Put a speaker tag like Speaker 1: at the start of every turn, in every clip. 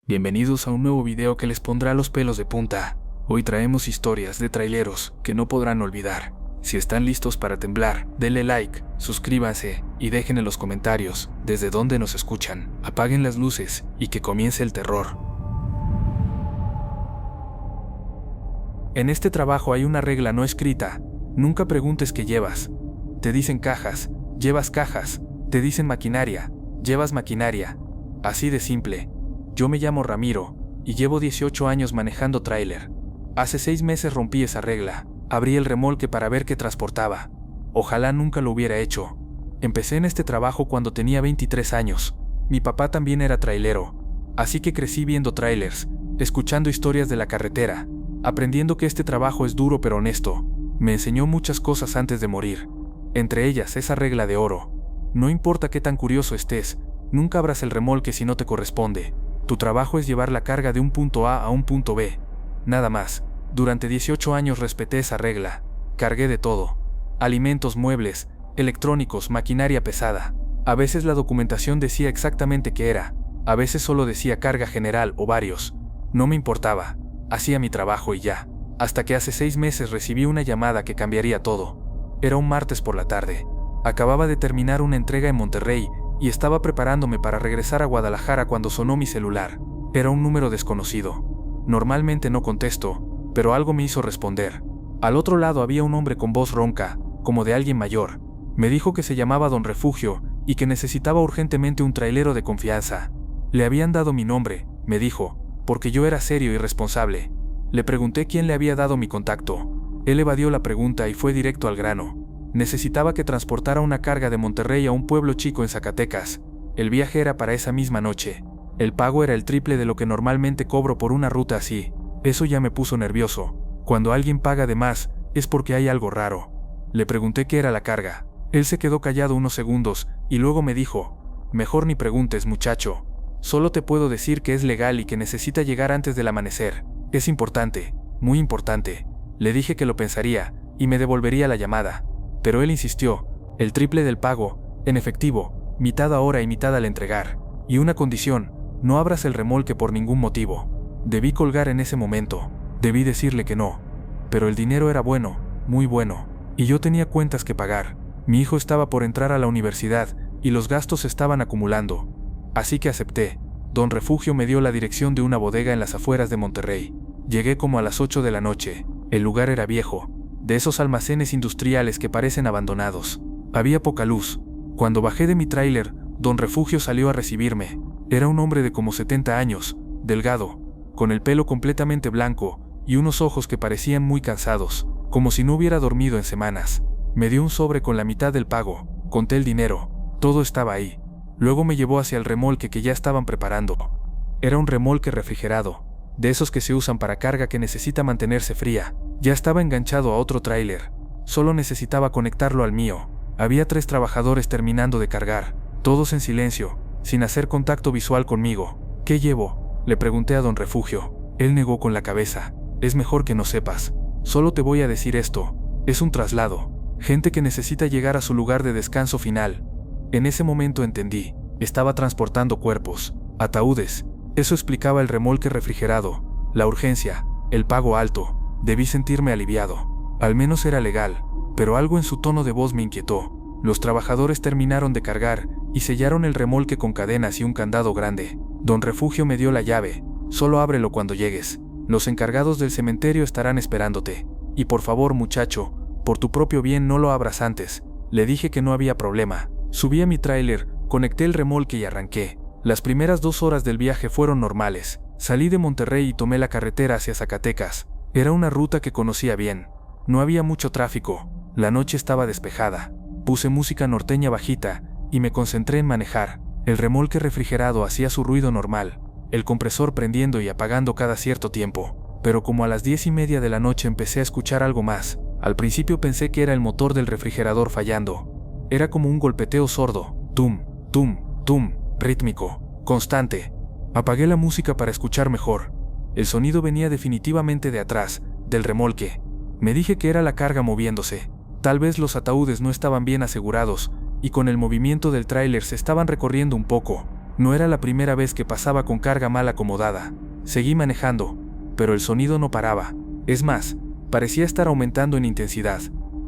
Speaker 1: Bienvenidos a un nuevo video que les pondrá los pelos de punta. Hoy traemos historias de traileros que no podrán olvidar. Si están listos para temblar, denle like, suscríbanse y dejen en los comentarios desde dónde nos escuchan. Apaguen las luces y que comience el terror. En este trabajo hay una regla no escrita. Nunca preguntes qué llevas. Te dicen cajas, llevas cajas. Te dicen maquinaria, llevas maquinaria. Así de simple. Yo me llamo Ramiro y llevo 18 años manejando tráiler. Hace 6 meses rompí esa regla. Abrí el remolque para ver qué transportaba. Ojalá nunca lo hubiera hecho. Empecé en este trabajo cuando tenía 23 años. Mi papá también era trailero, así que crecí viendo trailers, escuchando historias de la carretera, aprendiendo que este trabajo es duro pero honesto. Me enseñó muchas cosas antes de morir, entre ellas esa regla de oro. No importa qué tan curioso estés, nunca abras el remolque si no te corresponde. Tu trabajo es llevar la carga de un punto A a un punto B. Nada más. Durante 18 años respeté esa regla. Cargué de todo. Alimentos, muebles, electrónicos, maquinaria pesada. A veces la documentación decía exactamente qué era. A veces solo decía carga general o varios. No me importaba. Hacía mi trabajo y ya. Hasta que hace 6 meses recibí una llamada que cambiaría todo. Era un martes por la tarde. Acababa de terminar una entrega en Monterrey y estaba preparándome para regresar a Guadalajara cuando sonó mi celular. Era un número desconocido. Normalmente no contesto, pero algo me hizo responder. Al otro lado había un hombre con voz ronca, como de alguien mayor. Me dijo que se llamaba Don Refugio y que necesitaba urgentemente un trailero de confianza. Le habían dado mi nombre, me dijo, porque yo era serio y responsable. Le pregunté quién le había dado mi contacto. Él evadió la pregunta y fue directo al grano. Necesitaba que transportara una carga de Monterrey a un pueblo chico en Zacatecas. El viaje era para esa misma noche. El pago era el triple de lo que normalmente cobro por una ruta así. Eso ya me puso nervioso. Cuando alguien paga de más, es porque hay algo raro. Le pregunté qué era la carga. Él se quedó callado unos segundos y luego me dijo: mejor ni preguntes, muchacho. Solo te puedo decir que es legal y que necesita llegar antes del amanecer. Es importante, muy importante. Le dije que lo pensaría y me devolvería la llamada. Pero él insistió: el triple del pago, en efectivo, mitad ahora y mitad al entregar. Y una condición: no abras el remolque por ningún motivo. Debí colgar en ese momento. Debí decirle que no. Pero el dinero era bueno, muy bueno. Y yo tenía cuentas que pagar. Mi hijo estaba por entrar a la universidad y los gastos se estaban acumulando. Así que acepté. Don Refugio me dio la dirección de una bodega en las afueras de Monterrey. Llegué como a las 8 de la noche. El lugar era viejo, de esos almacenes industriales que parecen abandonados. Había poca luz. Cuando bajé de mi tráiler, Don Refugio salió a recibirme. Era un hombre de como 70 años, delgado, con el pelo completamente blanco y unos ojos que parecían muy cansados, como si no hubiera dormido en semanas. Me dio un sobre con la mitad del pago, conté el dinero, todo estaba ahí. Luego me llevó hacia el remolque que ya estaban preparando. Era un remolque refrigerado, de esos que se usan para carga que necesita mantenerse fría. Ya estaba enganchado a otro tráiler, solo necesitaba conectarlo al mío. Había 3 trabajadores terminando de cargar, todos en silencio, sin hacer contacto visual conmigo. ¿Qué llevo?, le pregunté a Don Refugio. Él negó con la cabeza. Es mejor que no sepas. Solo te voy a decir esto. Es un traslado. Gente que necesita llegar a su lugar de descanso final. En ese momento entendí. Estaba transportando cuerpos, ataúdes. Eso explicaba el remolque refrigerado, la urgencia, el pago alto. Debí sentirme aliviado. Al menos era legal, pero algo en su tono de voz me inquietó. Los trabajadores terminaron de cargar y sellaron el remolque con cadenas y un candado grande. Don Refugio me dio la llave. Solo ábrelo cuando llegues. Los encargados del cementerio estarán esperándote. Y por favor, muchacho, por tu propio bien no lo abras antes. Le dije que no había problema. Subí a mi tráiler, conecté el remolque y arranqué. Las primeras 2 horas del viaje fueron normales. Salí de Monterrey y tomé la carretera hacia Zacatecas. Era una ruta que conocía bien. No había mucho tráfico. La noche estaba despejada. Puse música norteña bajita y me concentré en manejar. El remolque refrigerado hacía su ruido normal, el compresor prendiendo y apagando cada cierto tiempo. Pero como a las 10:30 de la noche empecé a escuchar algo más. Al principio pensé que era el motor del refrigerador fallando. Era como un golpeteo sordo, tum, tum, tum, rítmico, constante. Apagué la música para escuchar mejor. El sonido venía definitivamente de atrás, del remolque. Me dije que era la carga moviéndose. Tal vez los ataúdes no estaban bien asegurados, y con el movimiento del tráiler se estaban recorriendo un poco. No era la primera vez que pasaba con carga mal acomodada. Seguí manejando, pero el sonido no paraba. Es más, parecía estar aumentando en intensidad.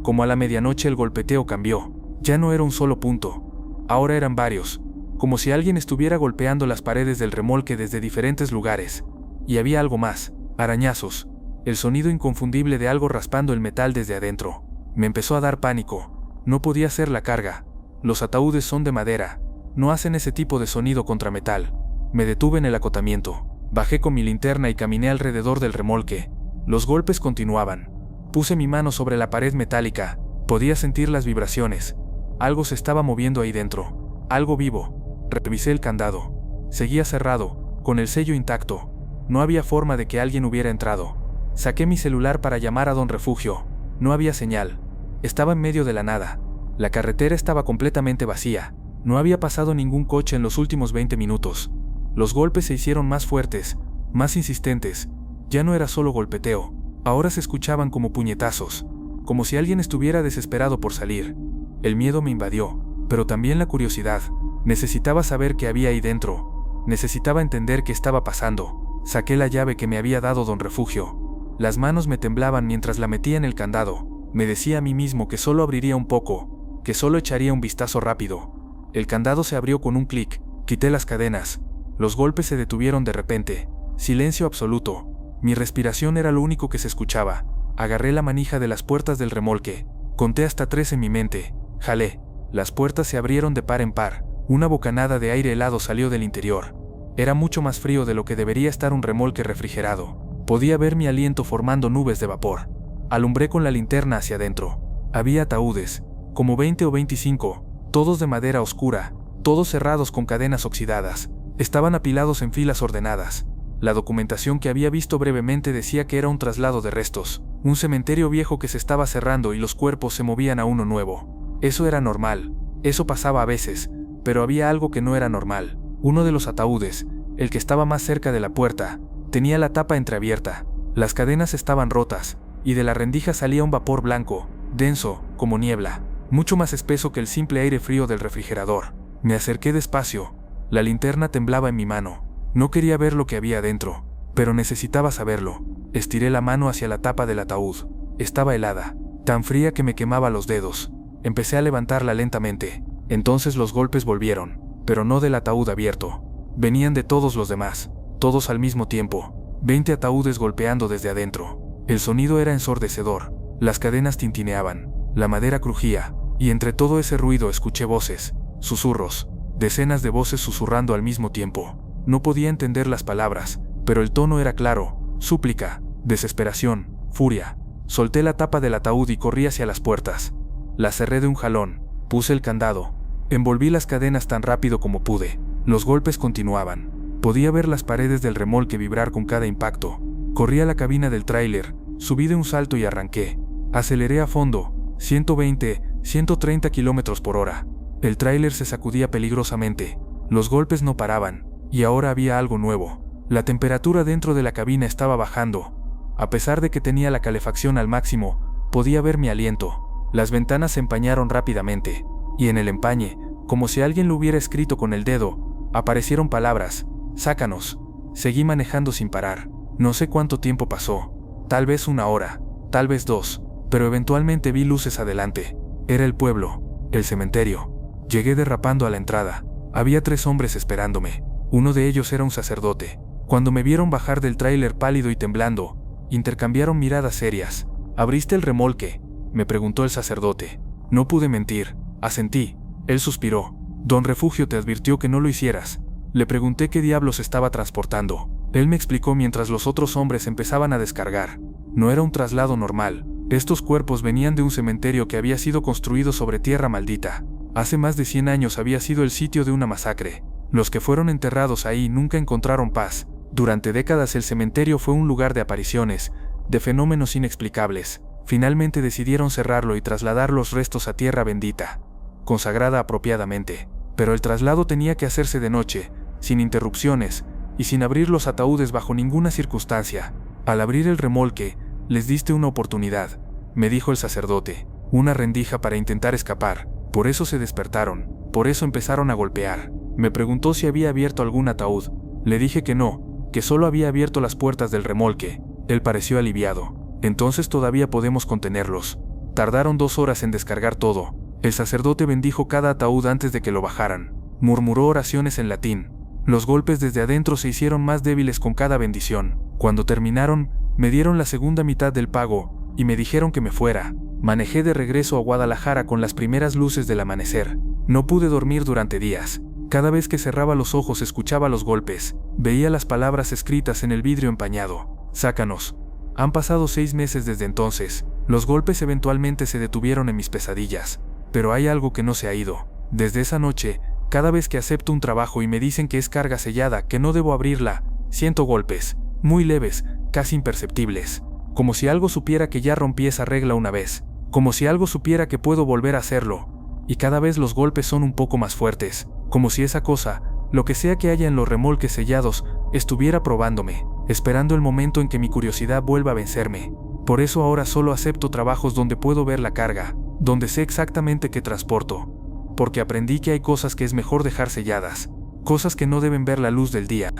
Speaker 1: Como a la medianoche el golpeteo cambió. Ya no era un solo punto. Ahora eran varios. Como si alguien estuviera golpeando las paredes del remolque desde diferentes lugares. Y había algo más. Arañazos. El sonido inconfundible de algo raspando el metal desde adentro. Me empezó a dar pánico. No podía ser la carga. Los ataúdes son de madera. No hacen ese tipo de sonido contra metal. Me detuve en el acotamiento. Bajé con mi linterna y caminé alrededor del remolque. Los golpes continuaban. Puse mi mano sobre la pared metálica. Podía sentir las vibraciones. Algo se estaba moviendo ahí dentro. Algo vivo. Revisé el candado. Seguía cerrado, con el sello intacto. No había forma de que alguien hubiera entrado. Saqué mi celular para llamar a Don Refugio. No había señal. Estaba en medio de la nada. La carretera estaba completamente vacía. No había pasado ningún coche en los últimos 20 minutos. Los golpes se hicieron más fuertes, más insistentes. Ya no era solo golpeteo. Ahora se escuchaban como puñetazos. Como si alguien estuviera desesperado por salir. El miedo me invadió, pero también la curiosidad. Necesitaba saber qué había ahí dentro. Necesitaba entender qué estaba pasando. Saqué la llave que me había dado Don Refugio. Las manos me temblaban mientras la metía en el candado. Me decía a mí mismo que solo abriría un poco, que solo echaría un vistazo rápido. El candado se abrió con un clic. Quité las cadenas. Los golpes se detuvieron de repente. Silencio absoluto. Mi respiración era lo único que se escuchaba. Agarré la manija de las puertas del remolque. Conté hasta 3 en mi mente. Jalé. Las puertas se abrieron de par en par. Una bocanada de aire helado salió del interior. Era mucho más frío de lo que debería estar un remolque refrigerado. Podía ver mi aliento formando nubes de vapor. Alumbré con la linterna hacia adentro. Había ataúdes, como 20 o 25, todos de madera oscura, todos cerrados con cadenas oxidadas. Estaban apilados en filas ordenadas. La documentación que había visto brevemente decía que era un traslado de restos, un cementerio viejo que se estaba cerrando y los cuerpos se movían a uno nuevo. Eso era normal, eso pasaba a veces, pero había algo que no era normal. Uno de los ataúdes, el que estaba más cerca de la puerta, tenía la tapa entreabierta. Las cadenas estaban rotas, y de la rendija salía un vapor blanco, denso, como niebla, mucho más espeso que el simple aire frío del refrigerador. Me acerqué despacio. La linterna temblaba en mi mano. No quería ver lo que había dentro, pero necesitaba saberlo. Estiré la mano hacia la tapa del ataúd. Estaba helada, tan fría que me quemaba los dedos. Empecé a levantarla lentamente. Entonces los golpes volvieron, pero no del ataúd abierto. Venían de todos los demás, todos al mismo tiempo. 20 ataúdes golpeando desde adentro. El sonido era ensordecedor. Las cadenas tintineaban, la madera crujía, y entre todo ese ruido escuché voces, susurros, decenas de voces susurrando al mismo tiempo. No podía entender las palabras, pero el tono era claro: súplica, desesperación, furia. Solté la tapa del ataúd y corrí hacia las puertas. La cerré de un jalón, puse el candado, envolví las cadenas tan rápido como pude. Los golpes continuaban. Podía ver las paredes del remolque vibrar con cada impacto. Corrí a la cabina del tráiler, subí de un salto y arranqué. Aceleré a fondo, 120, 130 kilómetros por hora. El tráiler se sacudía peligrosamente. Los golpes no paraban, y ahora había algo nuevo. La temperatura dentro de la cabina estaba bajando. A pesar de que tenía la calefacción al máximo, podía ver mi aliento. Las ventanas se empañaron rápidamente, y en el empañe, como si alguien lo hubiera escrito con el dedo, aparecieron palabras: sácanos. Seguí manejando sin parar. No sé cuánto tiempo pasó, tal vez 1 hora, tal vez 2, pero eventualmente vi luces adelante. Era el pueblo, el cementerio. Llegué derrapando a la entrada. Había 3 hombres esperándome. Uno de ellos era un sacerdote. Cuando me vieron bajar del tráiler pálido y temblando, intercambiaron miradas serias. ¿Abriste el remolque?, me preguntó el sacerdote. No pude mentir, asentí. Él suspiró. Don Refugio te advirtió que no lo hicieras. Le pregunté qué diablos estaba transportando. Él me explicó mientras los otros hombres empezaban a descargar. No era un traslado normal. Estos cuerpos venían de un cementerio que había sido construido sobre tierra maldita. Hace más de 100 años había sido el sitio de una masacre. Los que fueron enterrados ahí nunca encontraron paz. Durante décadas el cementerio fue un lugar de apariciones, de fenómenos inexplicables. Finalmente decidieron cerrarlo y trasladar los restos a tierra bendita, consagrada apropiadamente. Pero el traslado tenía que hacerse de noche, sin interrupciones, y sin abrir los ataúdes bajo ninguna circunstancia. Al abrir el remolque, les diste una oportunidad, me dijo el sacerdote, una rendija para intentar escapar. Por eso se despertaron, por eso empezaron a golpear. Me preguntó si había abierto algún ataúd. Le dije que no, que solo había abierto las puertas del remolque. Él pareció aliviado. Entonces todavía podemos contenerlos. Tardaron 2 horas en descargar todo. El sacerdote bendijo cada ataúd antes de que lo bajaran. Murmuró oraciones en latín. Los golpes desde adentro se hicieron más débiles con cada bendición. Cuando terminaron, me dieron la segunda mitad del pago y me dijeron que me fuera. Manejé de regreso a Guadalajara con las primeras luces del amanecer. No pude dormir durante días. Cada vez que cerraba los ojos escuchaba los golpes. Veía las palabras escritas en el vidrio empañado. Sácanos. Han pasado 6 meses desde entonces. Los golpes eventualmente se detuvieron en mis pesadillas. Pero hay algo que no se ha ido. Desde esa noche, cada vez que acepto un trabajo y me dicen que es carga sellada, que no debo abrirla, siento golpes, muy leves, casi imperceptibles. Como si algo supiera que ya rompí esa regla una vez. Como si algo supiera que puedo volver a hacerlo. Y cada vez los golpes son un poco más fuertes. Como si esa cosa, lo que sea que haya en los remolques sellados, estuviera probándome, esperando el momento en que mi curiosidad vuelva a vencerme. Por eso ahora solo acepto trabajos donde puedo ver la carga, donde sé exactamente qué transporto. Porque aprendí que hay cosas que es mejor dejar selladas, cosas que no deben ver la luz del día,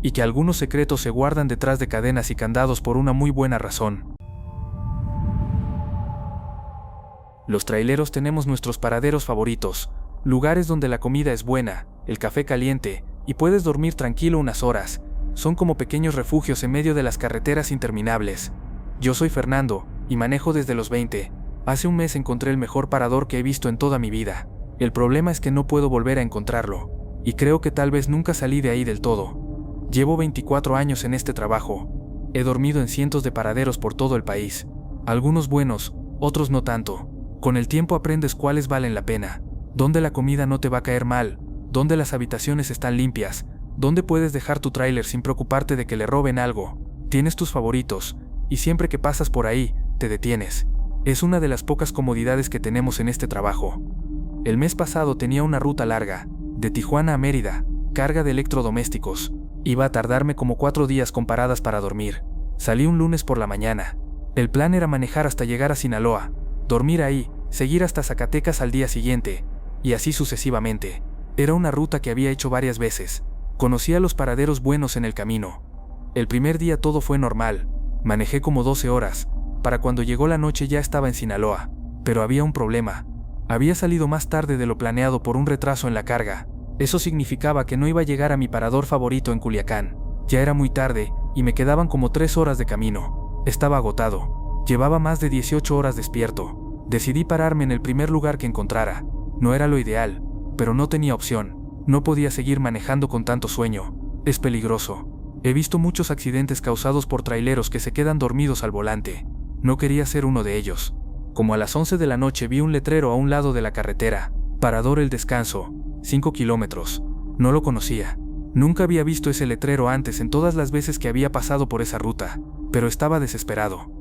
Speaker 1: y que algunos secretos se guardan detrás de cadenas y candados por una muy buena razón. Los traileros tenemos nuestros paraderos favoritos, lugares donde la comida es buena, el café caliente, y puedes dormir tranquilo unas horas. Son como pequeños refugios en medio de las carreteras interminables. Yo soy Fernando, y manejo desde los 20. Hace un mes encontré el mejor parador que he visto en toda mi vida. El problema es que no puedo volver a encontrarlo, y creo que tal vez nunca salí de ahí del todo. Llevo 24 años en este trabajo. He dormido en cientos de paraderos por todo el país. Algunos buenos, otros no tanto. Con el tiempo aprendes cuáles valen la pena, dónde la comida no te va a caer mal, dónde las habitaciones están limpias, dónde puedes dejar tu tráiler sin preocuparte de que le roben algo. Tienes tus favoritos, y siempre que pasas por ahí, te detienes. Es una de las pocas comodidades que tenemos en este trabajo. El mes pasado tenía una ruta larga, de Tijuana a Mérida, carga de electrodomésticos. Iba a tardarme como 4 días con paradas para dormir. Salí un lunes por la mañana. El plan era manejar hasta llegar a Sinaloa, dormir ahí, seguir hasta Zacatecas al día siguiente, y así sucesivamente. Era una ruta que había hecho varias veces. Conocía los paraderos buenos en el camino. El primer día todo fue normal. Manejé como 12 horas. Para cuando llegó la noche ya estaba en Sinaloa. Pero había un problema. Había salido más tarde de lo planeado por un retraso en la carga. Eso significaba que no iba a llegar a mi parador favorito en Culiacán. Ya era muy tarde, y me quedaban como 3 horas de camino. Estaba agotado. Llevaba más de 18 horas despierto. Decidí pararme en el primer lugar que encontrara. No era lo ideal, pero no tenía opción. No podía seguir manejando con tanto sueño. Es peligroso. He visto muchos accidentes causados por traileros que se quedan dormidos al volante. No quería ser uno de ellos. Como a las 11 de la noche vi un letrero a un lado de la carretera. Parador El Descanso, 5 kilómetros. No lo conocía. Nunca había visto ese letrero antes en todas las veces que había pasado por esa ruta, pero estaba desesperado.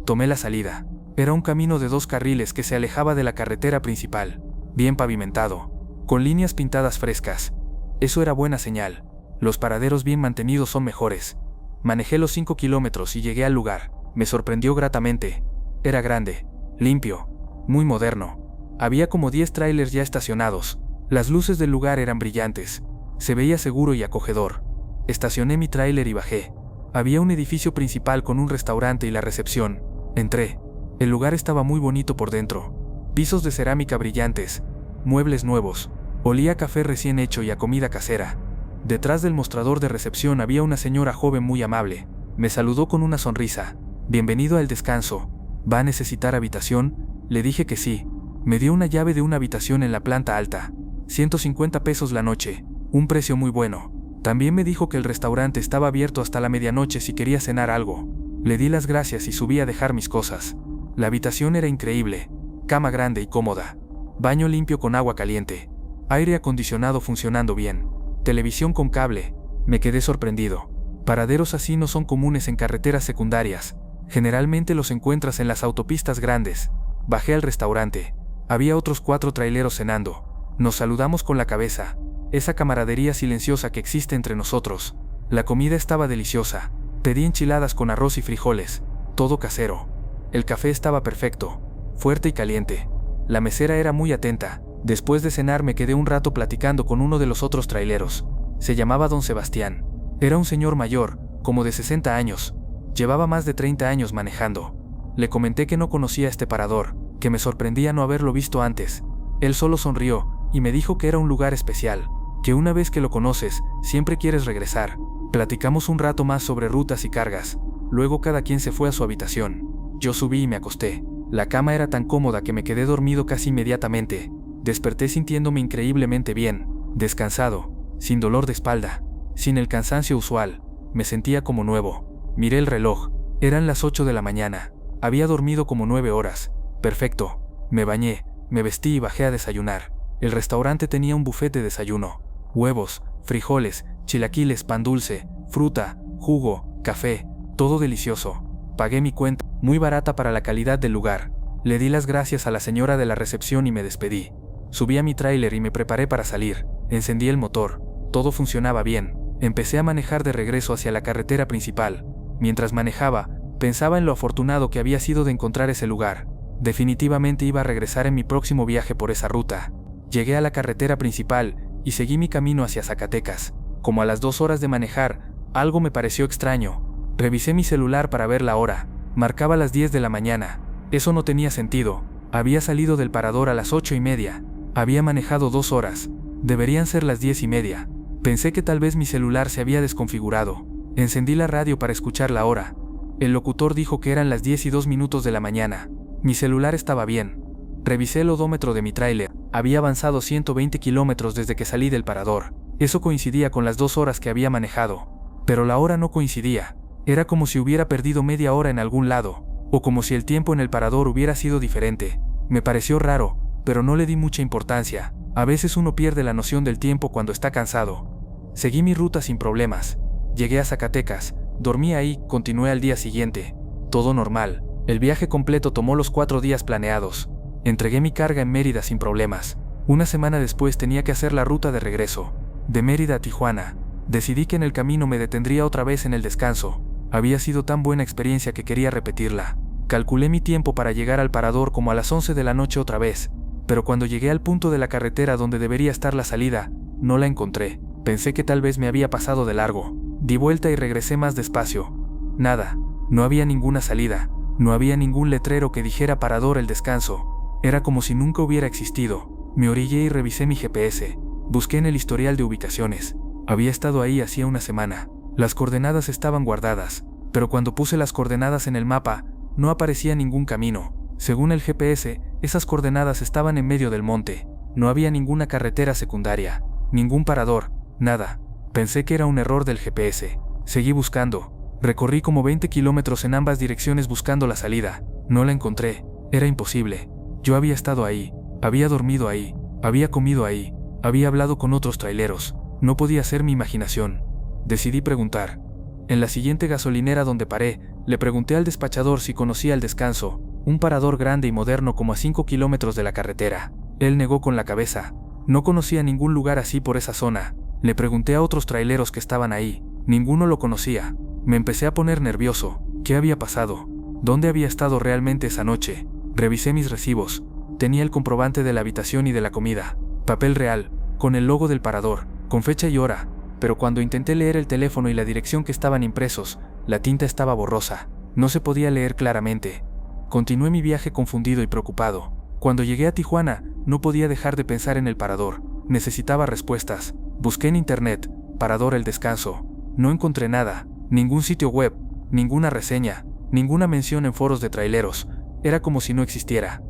Speaker 1: Tomé la salida. Era un camino de 2 carriles que se alejaba de la carretera principal, bien pavimentado, con líneas pintadas frescas. Eso era buena señal. Los paraderos bien mantenidos son mejores. Manejé los 5 kilómetros y llegué al lugar. Me sorprendió gratamente. Era grande, limpio, muy moderno. Había como 10 trailers ya estacionados. Las luces del lugar eran brillantes. Se veía seguro y acogedor. Estacioné mi tráiler y bajé. Había un edificio principal con un restaurante y la recepción. Entré. El lugar estaba muy bonito por dentro. Pisos de cerámica brillantes, muebles nuevos. Olía a café recién hecho y a comida casera. Detrás del mostrador de recepción había una señora joven muy amable. Me saludó con una sonrisa. «Bienvenido a El Descanso. ¿Va a necesitar habitación?». Le dije que sí. Me dio una llave de una habitación en la planta alta. 150 pesos la noche. Un precio muy bueno. También me dijo que el restaurante estaba abierto hasta la medianoche si quería cenar algo. Le di las gracias y subí a dejar mis cosas. La habitación era increíble. Cama grande y cómoda. Baño limpio con agua caliente. Aire acondicionado funcionando bien. Televisión con cable. Me quedé sorprendido. Paraderos así no son comunes en carreteras secundarias. Generalmente los encuentras en las autopistas grandes. Bajé al restaurante. Había otros 4 traileros cenando. Nos saludamos con la cabeza. Esa camaradería silenciosa que existe entre nosotros. La comida estaba deliciosa. Pedí enchiladas con arroz y frijoles. Todo casero. El café estaba perfecto. Fuerte y caliente. La mesera era muy atenta. Después de cenar me quedé un rato platicando con uno de los otros traileros. Se llamaba Don Sebastián. Era un señor mayor, como de 60 años. Llevaba más de 30 años manejando. Le comenté que no conocía este parador, que me sorprendía no haberlo visto antes. Él solo sonrió y me dijo que era un lugar especial, que una vez que lo conoces, siempre quieres regresar. Platicamos un rato más sobre rutas y cargas. Luego cada quien se fue a su habitación. Yo subí y me acosté. La cama era tan cómoda que me quedé dormido casi inmediatamente. Desperté sintiéndome increíblemente bien, descansado, sin dolor de espalda, sin el cansancio usual. Me sentía como nuevo. Miré el reloj. Eran las 8 de la mañana. Había dormido como 9 horas. Perfecto. Me bañé, me vestí y bajé a desayunar. El restaurante tenía un buffet de desayuno. Huevos, frijoles, chilaquiles, pan dulce, fruta, jugo, café, todo delicioso. Pagué mi cuenta, muy barata para la calidad del lugar. Le di las gracias a la señora de la recepción y me despedí. Subí a mi tráiler y me preparé para salir. Encendí el motor. Todo funcionaba bien. Empecé a manejar de regreso hacia la carretera principal. Mientras manejaba, pensaba en lo afortunado que había sido de encontrar ese lugar. Definitivamente iba a regresar en mi próximo viaje por esa ruta. Llegué a la carretera principal y seguí mi camino hacia Zacatecas. Como a las 2 horas de manejar, algo me pareció extraño. Revisé mi celular para ver la hora. Marcaba las 10 de la mañana. Eso no tenía sentido. Había salido del parador a las 8:30. Había manejado 2 horas. Deberían ser las 10:30. Pensé que tal vez mi celular se había desconfigurado. Encendí la radio para escuchar la hora. El locutor dijo que eran las 10:02 de la mañana. Mi celular estaba bien. Revisé el odómetro de mi tráiler. Había avanzado 120 kilómetros desde que salí del parador. Eso coincidía con las 2 horas que había manejado. Pero la hora no coincidía. Era como si hubiera perdido media hora en algún lado, o como si el tiempo en el parador hubiera sido diferente. Me pareció raro, pero no le di mucha importancia. A veces uno pierde la noción del tiempo cuando está cansado. Seguí mi ruta sin problemas. Llegué a Zacatecas, dormí ahí, continué al día siguiente. Todo normal. El viaje completo tomó los 4 días planeados. Entregué mi carga en Mérida sin problemas. Una semana después tenía que hacer la ruta de regreso, de Mérida a Tijuana. Decidí que en el camino me detendría otra vez en el descanso. Había sido tan buena experiencia que quería repetirla. Calculé mi tiempo para llegar al parador como a las 11 de la noche otra vez, pero cuando llegué al punto de la carretera donde debería estar la salida, no la encontré. Pensé que tal vez me había pasado de largo. Di vuelta y regresé más despacio. Nada. No había ninguna salida. No había ningún letrero que dijera parador el descanso. Era como si nunca hubiera existido. Me orillé y revisé mi GPS. Busqué en el historial de ubicaciones. Había estado ahí hacía una semana. Las coordenadas estaban guardadas, pero cuando puse las coordenadas en el mapa, no aparecía ningún camino. Según el GPS, esas coordenadas estaban en medio del monte. No había ninguna carretera secundaria, ningún parador, nada. Pensé que era un error del GPS. Seguí buscando. Recorrí como 20 kilómetros en ambas direcciones buscando la salida. No la encontré. Era imposible. Yo había estado ahí, había dormido ahí, había comido ahí, había hablado con otros traileros. No podía ser mi imaginación. Decidí preguntar. En la siguiente gasolinera donde paré, le pregunté al despachador si conocía el descanso, un parador grande y moderno como a 5 kilómetros de la carretera. Él negó con la cabeza. No conocía ningún lugar así por esa zona. Le pregunté a otros traileros que estaban ahí. Ninguno lo conocía. Me empecé a poner nervioso. ¿Qué había pasado? ¿Dónde había estado realmente esa noche? Revisé mis recibos. Tenía el comprobante de la habitación y de la comida. Papel real, con el logo del parador, con fecha y hora. Pero cuando intenté leer el teléfono y la dirección que estaban impresos, la tinta estaba borrosa. No se podía leer claramente. Continué mi viaje confundido y preocupado. Cuando llegué a Tijuana, no podía dejar de pensar en el parador. Necesitaba respuestas. Busqué en internet, parador el descanso. No encontré nada. Ningún sitio web, ninguna reseña, ninguna mención en foros de traileros. Era como si no existiera.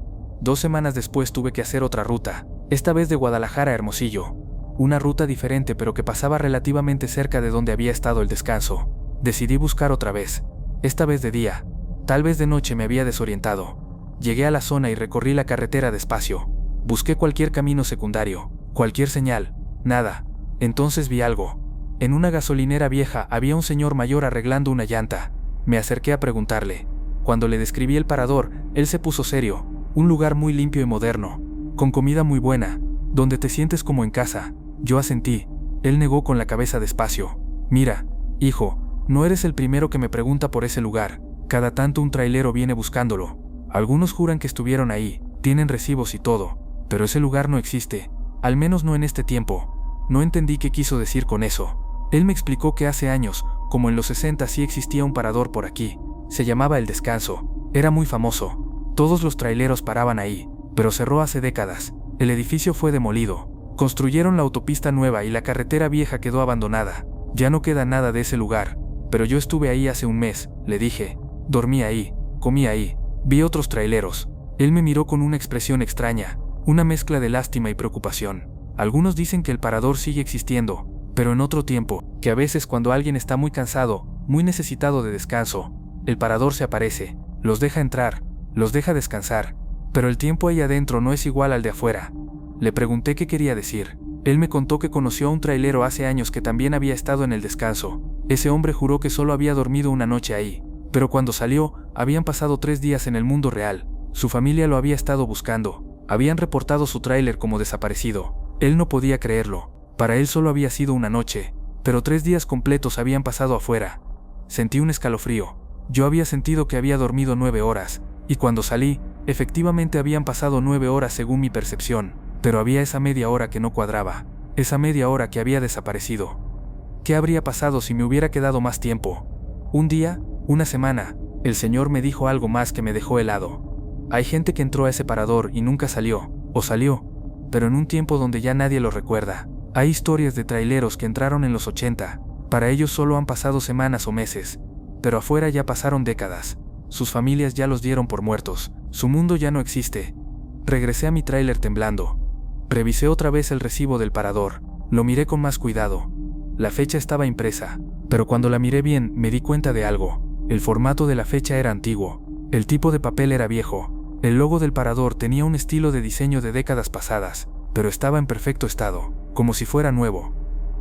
Speaker 1: 2 semanas después tuve que hacer otra ruta, esta vez de Guadalajara a Hermosillo. Una ruta diferente pero que pasaba relativamente cerca de donde había estado el descanso. Decidí buscar otra vez, esta vez de día. Tal vez de noche me había desorientado. Llegué a la zona y recorrí la carretera despacio. Busqué cualquier camino secundario, cualquier señal, nada. Entonces vi algo. En una gasolinera vieja había un señor mayor arreglando una llanta. Me acerqué a preguntarle. Cuando le describí el parador, él se puso serio. Un lugar muy limpio y moderno, con comida muy buena, donde te sientes como en casa. Yo asentí. Él negó con la cabeza despacio. Mira, hijo, no eres el primero que me pregunta por ese lugar. Cada tanto un trailero viene buscándolo. Algunos juran que estuvieron ahí, tienen recibos y todo. pero ese lugar no existe, al menos no en este tiempo. No entendí qué quiso decir con eso. Él me explicó que hace años, como en los 60, sí existía un parador por aquí. Se llamaba El Descanso. Era muy famoso. Todos los traileros paraban ahí, pero cerró hace décadas. El edificio fue demolido. Construyeron la autopista nueva y la carretera vieja quedó abandonada. Ya no queda nada de ese lugar. Pero yo estuve ahí hace un mes, le dije. Dormí ahí, comí ahí, vi otros traileros. Él me miró con una expresión extraña, una mezcla de lástima y preocupación. Algunos dicen que el parador sigue existiendo, pero en otro tiempo, que a veces cuando alguien está muy cansado, muy necesitado de descanso, el parador se aparece, los deja entrar, los deja descansar, pero el tiempo ahí adentro no es igual al de afuera. Le pregunté qué quería decir. Él me contó que conoció a un trailero hace años que también había estado en El Descanso. Ese hombre juró que solo había dormido una noche ahí, pero cuando salió, habían pasado 3 días en el mundo real. Su familia lo había estado buscando. Habían reportado su tráiler como desaparecido. Él no podía creerlo. Para él solo había sido una noche, pero 3 días completos habían pasado afuera. Sentí un escalofrío. Yo había sentido que había dormido 9 horas, y cuando salí, efectivamente habían pasado 9 horas según mi percepción, pero había esa media hora que no cuadraba, esa media hora que había desaparecido. ¿Qué habría pasado si me hubiera quedado más tiempo? Un día, una semana, el Señor me dijo algo más que me dejó helado. Hay gente que entró a ese parador y nunca salió, o salió, pero en un tiempo donde ya nadie lo recuerda. Hay historias de traileros que entraron en los 80, para ellos solo han pasado semanas o meses, pero afuera ya pasaron décadas. Sus familias ya los dieron por muertos, su mundo ya no existe. Regresé a mi tráiler temblando. Revisé otra vez el recibo del parador, lo miré con más cuidado. La fecha estaba impresa, pero cuando la miré bien me di cuenta de algo. El formato de la fecha era antiguo, el tipo de papel era viejo, el logo del parador tenía un estilo de diseño de décadas pasadas, pero estaba en perfecto estado, como si fuera nuevo.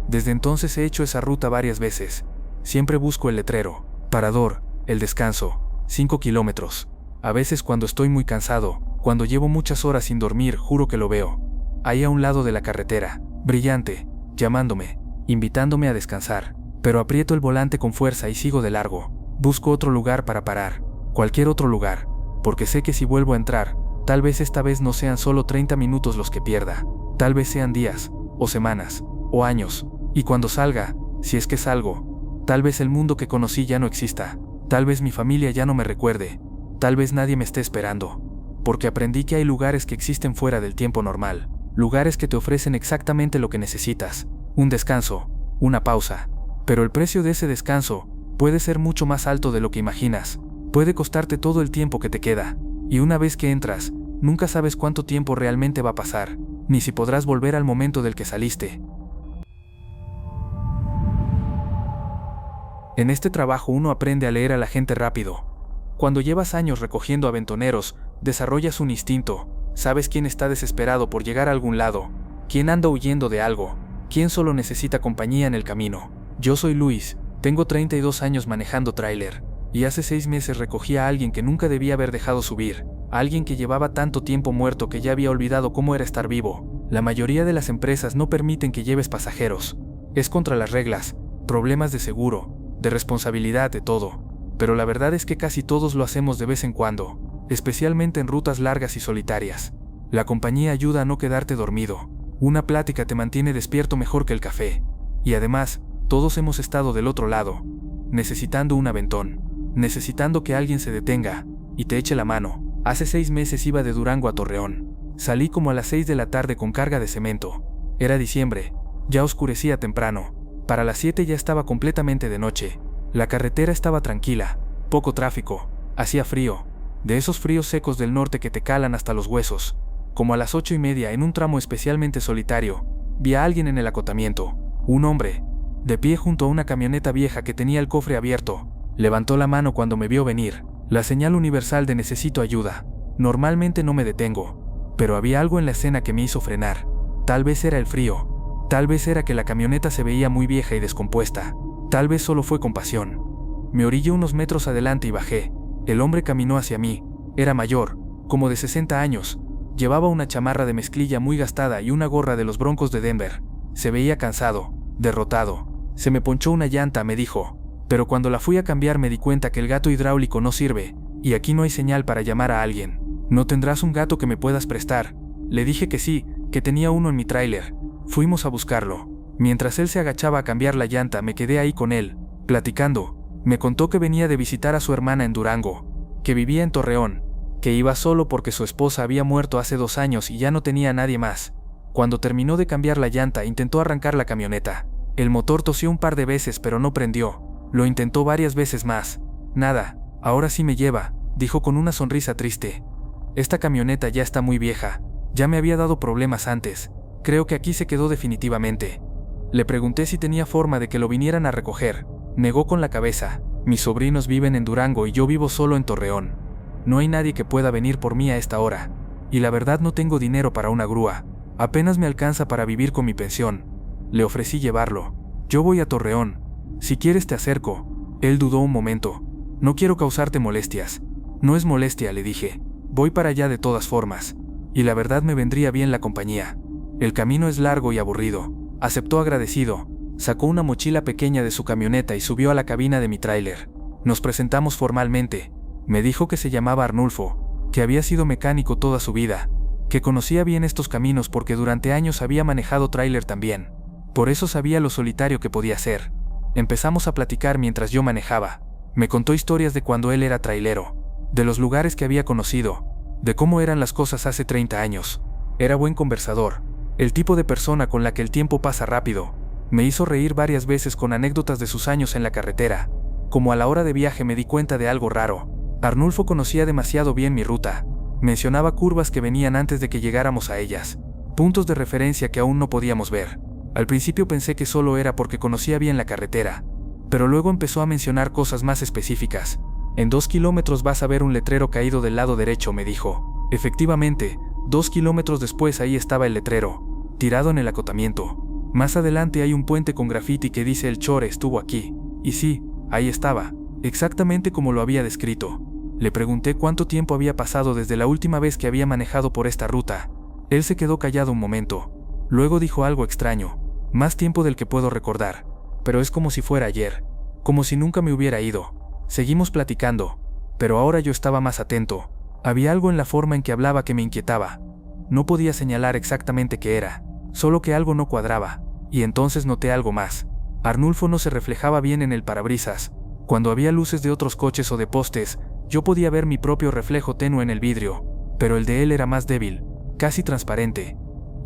Speaker 1: Desde entonces he hecho esa ruta varias veces. Siempre busco el letrero, parador, El Descanso, 5 kilómetros. A veces cuando estoy muy cansado, cuando llevo muchas horas sin dormir, juro que lo veo. Ahí a un lado de la carretera, brillante, llamándome, invitándome a descansar. Pero aprieto el volante con fuerza y sigo de largo. Busco otro lugar para parar, cualquier otro lugar, porque sé que si vuelvo a entrar, tal vez esta vez no sean solo 30 minutos los que pierda, tal vez sean días, o semanas, o años, y cuando salga, si es que salgo, tal vez el mundo que conocí ya no exista, tal vez mi familia ya no me recuerde, tal vez nadie me esté esperando, porque aprendí que hay lugares que existen fuera del tiempo normal, lugares que te ofrecen exactamente lo que necesitas, un descanso, una pausa, pero el precio de ese descanso puede ser mucho más alto de lo que imaginas, puede costarte todo el tiempo que te queda, y una vez que entras, nunca sabes cuánto tiempo realmente va a pasar, ni si podrás volver al momento del que saliste. En este trabajo uno aprende a leer a la gente rápido. Cuando llevas años recogiendo aventoneros, desarrollas un instinto, sabes quién está desesperado por llegar a algún lado, quién anda huyendo de algo, quién solo necesita compañía en el camino. Yo soy Luis, tengo 32 años manejando tráiler, y hace 6 meses recogí a alguien que nunca debía haber dejado subir, a alguien que llevaba tanto tiempo muerto que ya había olvidado cómo era estar vivo. La mayoría de las empresas no permiten que lleves pasajeros. Es contra las reglas, problemas de seguro, de responsabilidad, de todo. Pero la verdad es que casi todos lo hacemos de vez en cuando, especialmente en rutas largas y solitarias. La compañía ayuda a no quedarte dormido. Una plática te mantiene despierto mejor que el café. Y además, todos hemos estado del otro lado, necesitando un aventón, necesitando que alguien se detenga y te eche la mano. Hace 6 meses iba de Durango a Torreón. Salí como a las 6 de la tarde con carga de cemento. Era diciembre, ya oscurecía temprano. Para las 7 ya estaba completamente de noche. La carretera estaba tranquila, poco tráfico, hacía frío, de esos fríos secos del norte que te calan hasta los huesos. Como a las 8:30, en un tramo especialmente solitario, vi a alguien en el acotamiento, un hombre, de pie junto a una camioneta vieja que tenía el cofre abierto. Levantó la mano cuando me vio venir, la señal universal de necesito ayuda. Normalmente no me detengo, pero había algo en la escena que me hizo frenar. Tal vez era el frío, tal vez era que la camioneta se veía muy vieja y descompuesta, tal vez solo fue compasión. Me orillé unos metros adelante y bajé. El hombre caminó hacia mí, era mayor, como de 60 años, llevaba una chamarra de mezclilla muy gastada y una gorra de los Broncos de Denver. Se veía cansado, derrotado. Se me ponchó una llanta, me dijo, pero cuando la fui a cambiar me di cuenta que el gato hidráulico no sirve, y aquí no hay señal para llamar a alguien. ¿No tendrás un gato que me puedas prestar?, Le dije que sí, que tenía uno en mi tráiler. Fuimos a buscarlo. Mientras él se agachaba a cambiar la llanta, me quedé ahí con él, platicando. Me contó que venía de visitar a su hermana en Durango, que vivía en Torreón, que iba solo porque su esposa había muerto hace 2 años y ya no tenía a nadie más. Cuando terminó de cambiar la llanta, intentó arrancar la camioneta. El motor tosió un par de veces pero no prendió. Lo intentó varias veces más. Nada, ahora sí me lleva, dijo con una sonrisa triste. Esta camioneta ya está muy vieja, ya me había dado problemas antes, creo que aquí se quedó definitivamente. Le pregunté si tenía forma de que lo vinieran a recoger. Negó con la cabeza. Mis sobrinos viven en Durango y yo vivo solo en Torreón. No hay nadie que pueda venir por mí a esta hora. Y la verdad no tengo dinero para una grúa. Apenas me alcanza para vivir con mi pensión. Le ofrecí llevarlo. Yo voy a Torreón. Si quieres te acerco. Él dudó un momento. No quiero causarte molestias. No es molestia, le dije. Voy para allá de todas formas. Y la verdad me vendría bien la compañía. El camino es largo y aburrido. Aceptó agradecido. Sacó una mochila pequeña de su camioneta y subió a la cabina de mi tráiler. Nos presentamos formalmente. Me dijo que se llamaba Arnulfo, que había sido mecánico toda su vida, que conocía bien estos caminos porque durante años había manejado tráiler también. Por eso sabía lo solitario que podía ser. Empezamos a platicar mientras yo manejaba. Me contó historias de cuando él era trailero, de los lugares que había conocido, de cómo eran las cosas hace 30 años. Era buen conversador, el tipo de persona con la que el tiempo pasa rápido. Me hizo reír varias veces con anécdotas de sus años en la carretera. Como a la hora de viaje me di cuenta de algo raro. Arnulfo conocía demasiado bien mi ruta. Mencionaba curvas que venían antes de que llegáramos a ellas, puntos de referencia que aún no podíamos ver. Al principio pensé que solo era porque conocía bien la carretera, pero luego empezó a mencionar cosas más específicas. En 2 kilómetros vas a ver un letrero caído del lado derecho, me dijo. Efectivamente, 2 kilómetros después ahí estaba el letrero, tirado en el acotamiento. Más adelante hay un puente con grafiti que dice el Chore estuvo aquí. Y sí, ahí estaba, exactamente como lo había descrito. Le pregunté cuánto tiempo había pasado desde la última vez que había manejado por esta ruta. Él se quedó callado un momento. Luego dijo algo extraño. Más tiempo del que puedo recordar. Pero es como si fuera ayer. Como si nunca me hubiera ido. Seguimos platicando. Pero ahora yo estaba más atento. Había algo en la forma en que hablaba que me inquietaba. No podía señalar exactamente qué era. Solo que algo no cuadraba. Y entonces noté algo más. Arnulfo no se reflejaba bien en el parabrisas. Cuando había luces de otros coches o de postes, yo podía ver mi propio reflejo tenue en el vidrio. Pero el de él era más débil, casi transparente.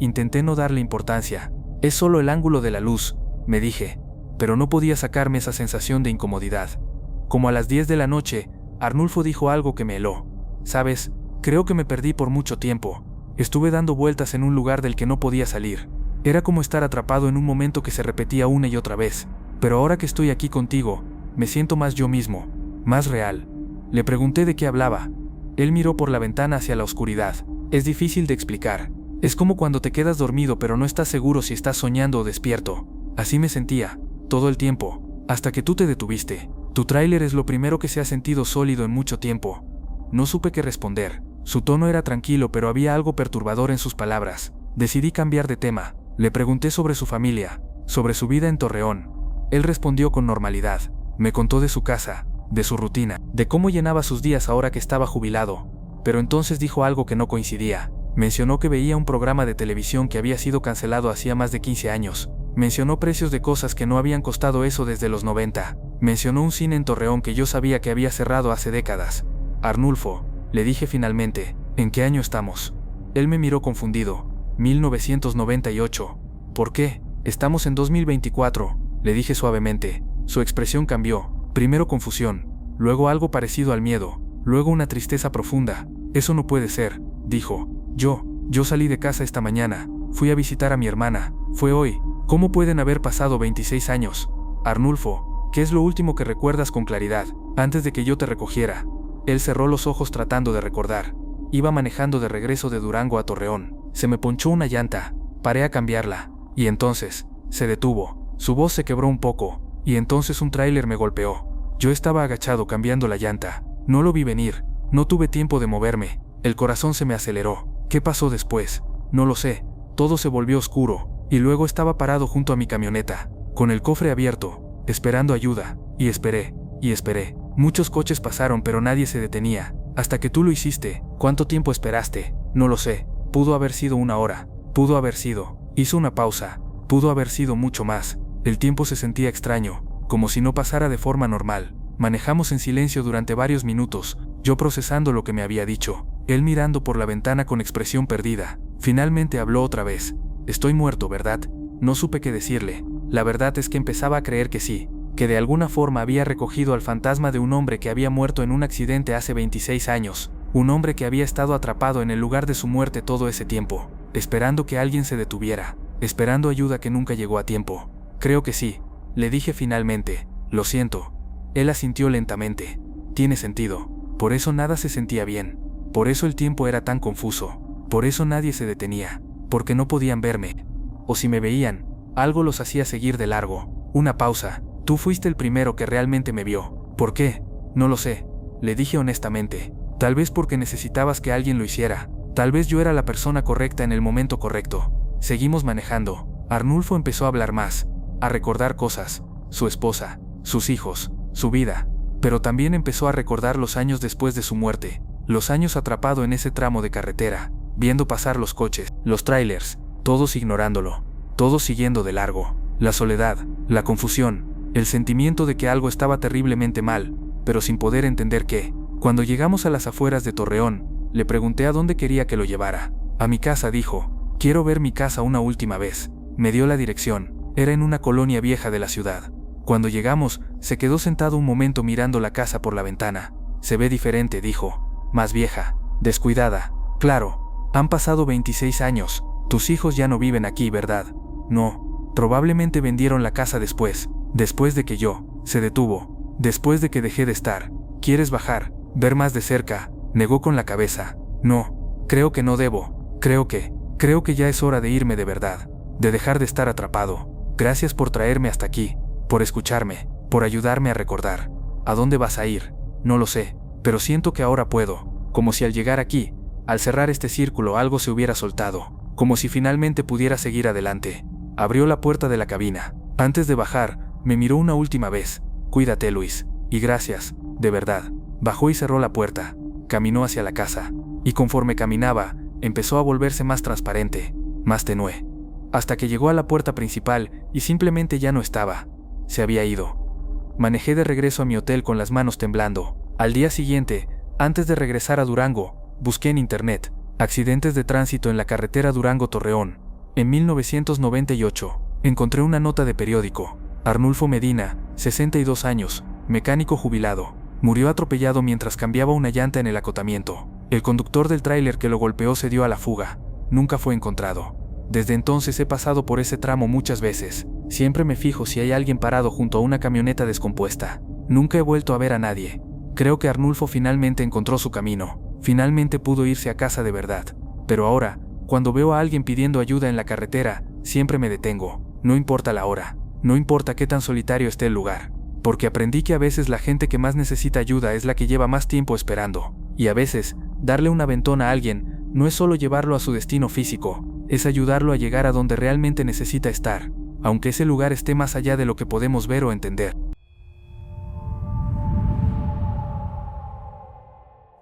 Speaker 1: Intenté no darle importancia. Es solo el ángulo de la luz, me dije. Pero no podía sacarme esa sensación de incomodidad. Como a las 10 de la noche, Arnulfo dijo algo que me heló. ¿Sabes? Creo que me perdí por mucho tiempo. Estuve dando vueltas en un lugar del que no podía salir. Era como estar atrapado en un momento que se repetía una y otra vez. Pero ahora que estoy aquí contigo, me siento más yo mismo, más real. Le pregunté de qué hablaba. Él miró por la ventana hacia la oscuridad. Es difícil de explicar. Es como cuando te quedas dormido pero no estás seguro si estás soñando o despierto. Así me sentía, todo el tiempo, hasta que tú te detuviste. Tu tráiler es lo primero que se ha sentido sólido en mucho tiempo. No supe qué responder. Su tono era tranquilo pero había algo perturbador en sus palabras. Decidí cambiar de tema. Le pregunté sobre su familia, sobre su vida en Torreón. Él respondió con normalidad. Me contó de su casa, de su rutina, de cómo llenaba sus días ahora que estaba jubilado. Pero entonces dijo algo que no coincidía. Mencionó que veía un programa de televisión que había sido cancelado hacía más de 15 años. Mencionó precios de cosas que no habían costado eso desde los 90. Mencionó un cine en Torreón que yo sabía que había cerrado hace décadas. Arnulfo, le dije finalmente, ¿en qué año estamos? Él me miró confundido. 1998. ¿Por qué? Estamos en 2024, le dije suavemente. Su expresión cambió. Primero confusión, luego algo parecido al miedo, luego una tristeza profunda. Eso no puede ser, dijo. Yo salí de casa esta mañana, fui a visitar a mi hermana, fue hoy. ¿Cómo pueden haber pasado 26 años? Arnulfo, ¿qué es lo último que recuerdas con claridad, antes de que yo te recogiera? Él cerró los ojos tratando de recordar. Iba manejando de regreso de Durango a Torreón. Se me ponchó una llanta, paré a cambiarla, y entonces, se detuvo. Su voz se quebró un poco, y entonces un tráiler me golpeó. Yo estaba agachado cambiando la llanta. No lo vi venir, no tuve tiempo de moverme. El corazón se me aceleró. ¿Qué pasó después? No lo sé. Todo se volvió oscuro, y luego estaba parado junto a mi camioneta, con el cofre abierto, esperando ayuda, y esperé, y esperé. Muchos coches pasaron pero nadie se detenía, hasta que tú lo hiciste. ¿Cuánto tiempo esperaste? No lo sé. Pudo haber sido 1 hora. Pudo haber sido. Hizo una pausa. Pudo haber sido mucho más. El tiempo se sentía extraño, como si no pasara de forma normal. Manejamos en silencio durante varios minutos, yo procesando lo que me había dicho, él mirando por la ventana con expresión perdida. Finalmente habló otra vez. Estoy muerto, ¿verdad? No supe qué decirle. La verdad es que empezaba a creer que sí, que de alguna forma había recogido al fantasma de un hombre que había muerto en un accidente hace 26 años, un hombre que había estado atrapado en el lugar de su muerte todo ese tiempo, esperando que alguien se detuviera, esperando ayuda que nunca llegó a tiempo. Creo que sí, le dije finalmente. Lo siento. Él asintió lentamente. Tiene sentido. Por eso nada se sentía bien. Por eso el tiempo era tan confuso. Por eso nadie se detenía. Porque no podían verme. O si me veían, algo los hacía seguir de largo. Una pausa. Tú fuiste el primero que realmente me vio. ¿Por qué? No lo sé. Le dije honestamente. Tal vez porque necesitabas que alguien lo hiciera. Tal vez yo era la persona correcta en el momento correcto. Seguimos manejando. Arnulfo empezó a hablar más, a recordar cosas, su esposa, sus hijos, su vida, pero también empezó a recordar los años después de su muerte, los años atrapado en ese tramo de carretera, viendo pasar los coches, los trailers, todos ignorándolo, todos siguiendo de largo, la soledad, la confusión, el sentimiento de que algo estaba terriblemente mal, pero sin poder entender qué. Cuando llegamos a las afueras de Torreón, le pregunté a dónde quería que lo llevara. A mi casa, dijo. Quiero ver mi casa una última vez. Me dio la dirección. Era en una colonia vieja de la ciudad. Cuando llegamos, se quedó sentado un momento mirando la casa por la ventana. Se ve diferente, dijo. Más vieja. Descuidada. Claro. Han pasado 26 años. Tus hijos ya no viven aquí, ¿verdad? No. Probablemente vendieron la casa después. Después de que yo. Se detuvo. Después de que dejé de estar. ¿Quieres bajar? Ver más de cerca. Negó con la cabeza. No. Creo que no debo. Creo que ya es hora de irme de verdad. De dejar de estar atrapado. Gracias por traerme hasta aquí, por escucharme, por ayudarme a recordar. ¿A dónde vas a ir? No lo sé, pero siento que ahora puedo, como si al llegar aquí, al cerrar este círculo algo se hubiera soltado, como si finalmente pudiera seguir adelante. Abrió la puerta de la cabina. Antes de bajar, me miró una última vez. Cuídate, Luis, y gracias, de verdad. Bajó y cerró la puerta. Caminó hacia la casa, y conforme caminaba, empezó a volverse más transparente, más tenue. Hasta que llegó a la puerta principal y simplemente ya no estaba. Se había ido. Manejé de regreso a mi hotel con las manos temblando. Al día siguiente, antes de regresar a Durango, busqué en internet accidentes de tránsito en la carretera Durango-Torreón. En 1998, encontré una nota de periódico. Arnulfo Medina, 62 años, mecánico jubilado, murió atropellado mientras cambiaba una llanta en el acotamiento. El conductor del tráiler que lo golpeó se dio a la fuga. Nunca fue encontrado. Desde entonces he pasado por ese tramo muchas veces. Siempre me fijo si hay alguien parado junto a una camioneta descompuesta. Nunca he vuelto a ver a nadie. Creo que Arnulfo finalmente encontró su camino. Finalmente pudo irse a casa de verdad. Pero ahora, cuando veo a alguien pidiendo ayuda en la carretera, siempre me detengo. No importa la hora. No importa qué tan solitario esté el lugar. Porque aprendí que a veces la gente que más necesita ayuda es la que lleva más tiempo esperando. Y a veces, darle un aventón a alguien no es solo llevarlo a su destino físico, es ayudarlo a llegar a donde realmente necesita estar, aunque ese lugar esté más allá de lo que podemos ver o entender.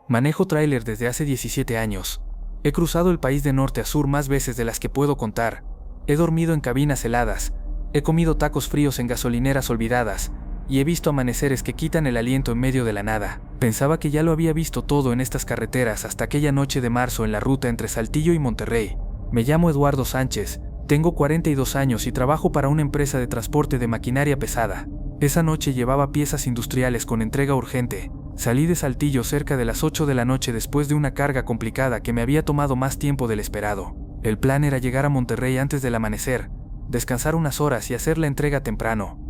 Speaker 1: Manejo tráiler desde hace 17 años. He cruzado el país de norte a sur más veces de las que puedo contar. He dormido en cabinas heladas, he comido tacos fríos en gasolineras olvidadas, y he visto amaneceres que quitan el aliento en medio de la nada. Pensaba que ya lo había visto todo en estas carreteras hasta aquella noche de marzo en la ruta entre Saltillo y Monterrey. Me llamo Eduardo Sánchez, tengo 42 años y trabajo para una empresa de transporte de maquinaria pesada. Esa noche llevaba piezas industriales con entrega urgente. Salí de Saltillo cerca de las 8 de la noche después de una carga complicada que me había tomado más tiempo del esperado. El plan era llegar a Monterrey antes del amanecer, descansar unas horas y hacer la entrega temprano.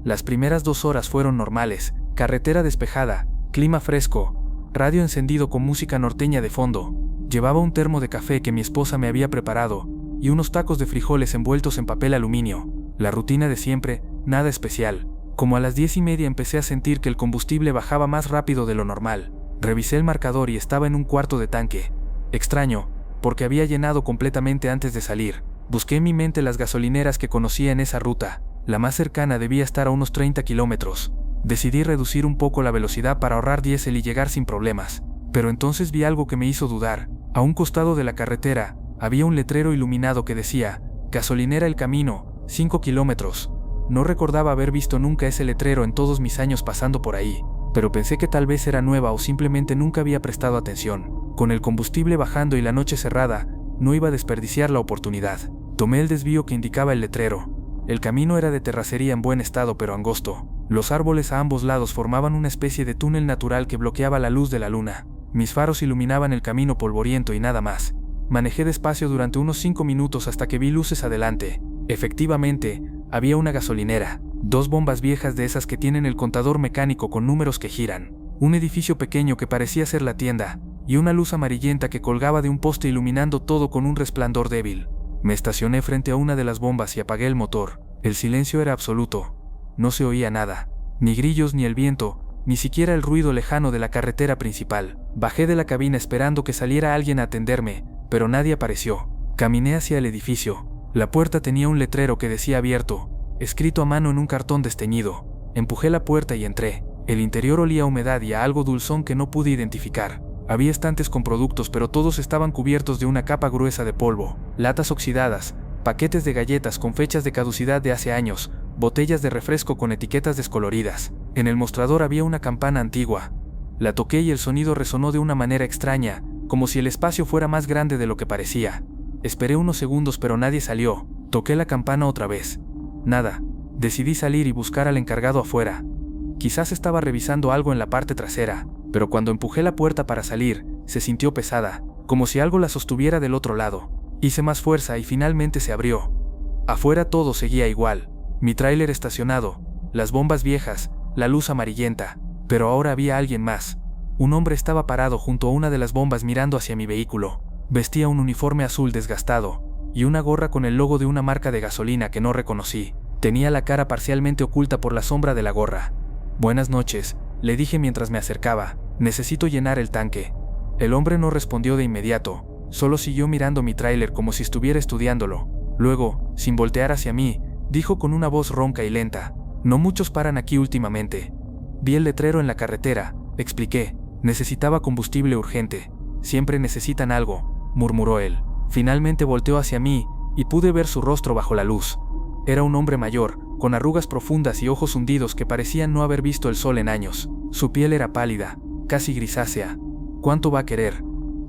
Speaker 1: Las primeras 2 horas fueron normales, carretera despejada, clima fresco, radio encendido con música norteña de fondo. Llevaba un termo de café que mi esposa me había preparado y unos tacos de frijoles envueltos en papel aluminio. La rutina de siempre, nada especial. Como a las 10:30 empecé a sentir que el combustible bajaba más rápido de lo normal. Revisé el marcador y estaba en un cuarto de tanque. Extraño, porque había llenado completamente antes de salir. Busqué en mi mente las gasolineras que conocía en esa ruta. La más cercana debía estar a unos 30 kilómetros. Decidí reducir un poco la velocidad para ahorrar diésel y llegar sin problemas. Pero entonces vi algo que me hizo dudar. A un costado de la carretera, Había un letrero iluminado que decía, gasolinera El Camino, 5 kilómetros. No recordaba haber visto nunca ese letrero en todos mis años pasando por ahí, pero pensé que tal vez era nueva o simplemente nunca había prestado atención. Con el combustible bajando y la noche cerrada, no iba a desperdiciar la oportunidad. Tomé el desvío que indicaba el letrero. El camino era de terracería en buen estado pero angosto. Los árboles a ambos lados formaban una especie de túnel natural que bloqueaba la luz de la luna. Mis faros iluminaban el camino polvoriento y nada más. Manejé despacio durante unos 5 minutos hasta que vi luces adelante. Efectivamente, había una gasolinera, 2 bombas viejas de esas que tienen el contador mecánico con números que giran, un edificio pequeño que parecía ser la tienda, y una luz amarillenta que colgaba de un poste iluminando todo con un resplandor débil. Me estacioné frente a una de las bombas y apagué el motor. El silencio era absoluto. No se oía nada, ni grillos ni el viento, ni siquiera el ruido lejano de la carretera principal. Bajé de la cabina esperando que saliera alguien a atenderme, pero nadie apareció. Caminé hacia el edificio. La puerta tenía un letrero que decía abierto, escrito a mano en un cartón desteñido. Empujé la puerta y entré. El interior olía a humedad y a algo dulzón que no pude identificar. Había estantes con productos, pero todos estaban cubiertos de una capa gruesa de polvo. Latas oxidadas, paquetes de galletas con fechas de caducidad de hace años, botellas de refresco con etiquetas descoloridas. En el mostrador había una campana antigua. La toqué y el sonido resonó de una manera extraña, como si el espacio fuera más grande de lo que parecía. Esperé unos segundos pero nadie salió. Toqué la campana otra vez. Nada. Decidí salir y buscar al encargado afuera. Quizás estaba revisando algo en la parte trasera, pero cuando empujé la puerta para salir, se sintió pesada, como si algo la sostuviera del otro lado. Hice más fuerza y finalmente se abrió. Afuera todo seguía igual. Mi tráiler estacionado, las bombas viejas, la luz amarillenta. Pero ahora había alguien más. Un hombre estaba parado junto a una de las bombas mirando hacia mi vehículo. Vestía un uniforme azul desgastado y una gorra con el logo de una marca de gasolina que no reconocí. Tenía la cara parcialmente oculta por la sombra de la gorra. «Buenas noches», le dije mientras me acercaba. «Necesito llenar el tanque». El hombre no respondió de inmediato, solo siguió mirando mi tráiler como si estuviera estudiándolo. Luego, sin voltear hacia mí, dijo con una voz ronca y lenta: «No muchos paran aquí últimamente». «Vi el letrero en la carretera», expliqué. «Necesitaba combustible urgente». «Siempre necesitan algo», murmuró él. Finalmente volteó hacia mí y pude ver su rostro bajo la luz. Era un hombre mayor, con arrugas profundas y ojos hundidos que parecían no haber visto el sol en años. Su piel era pálida, casi grisácea. «¿Cuánto va a querer?»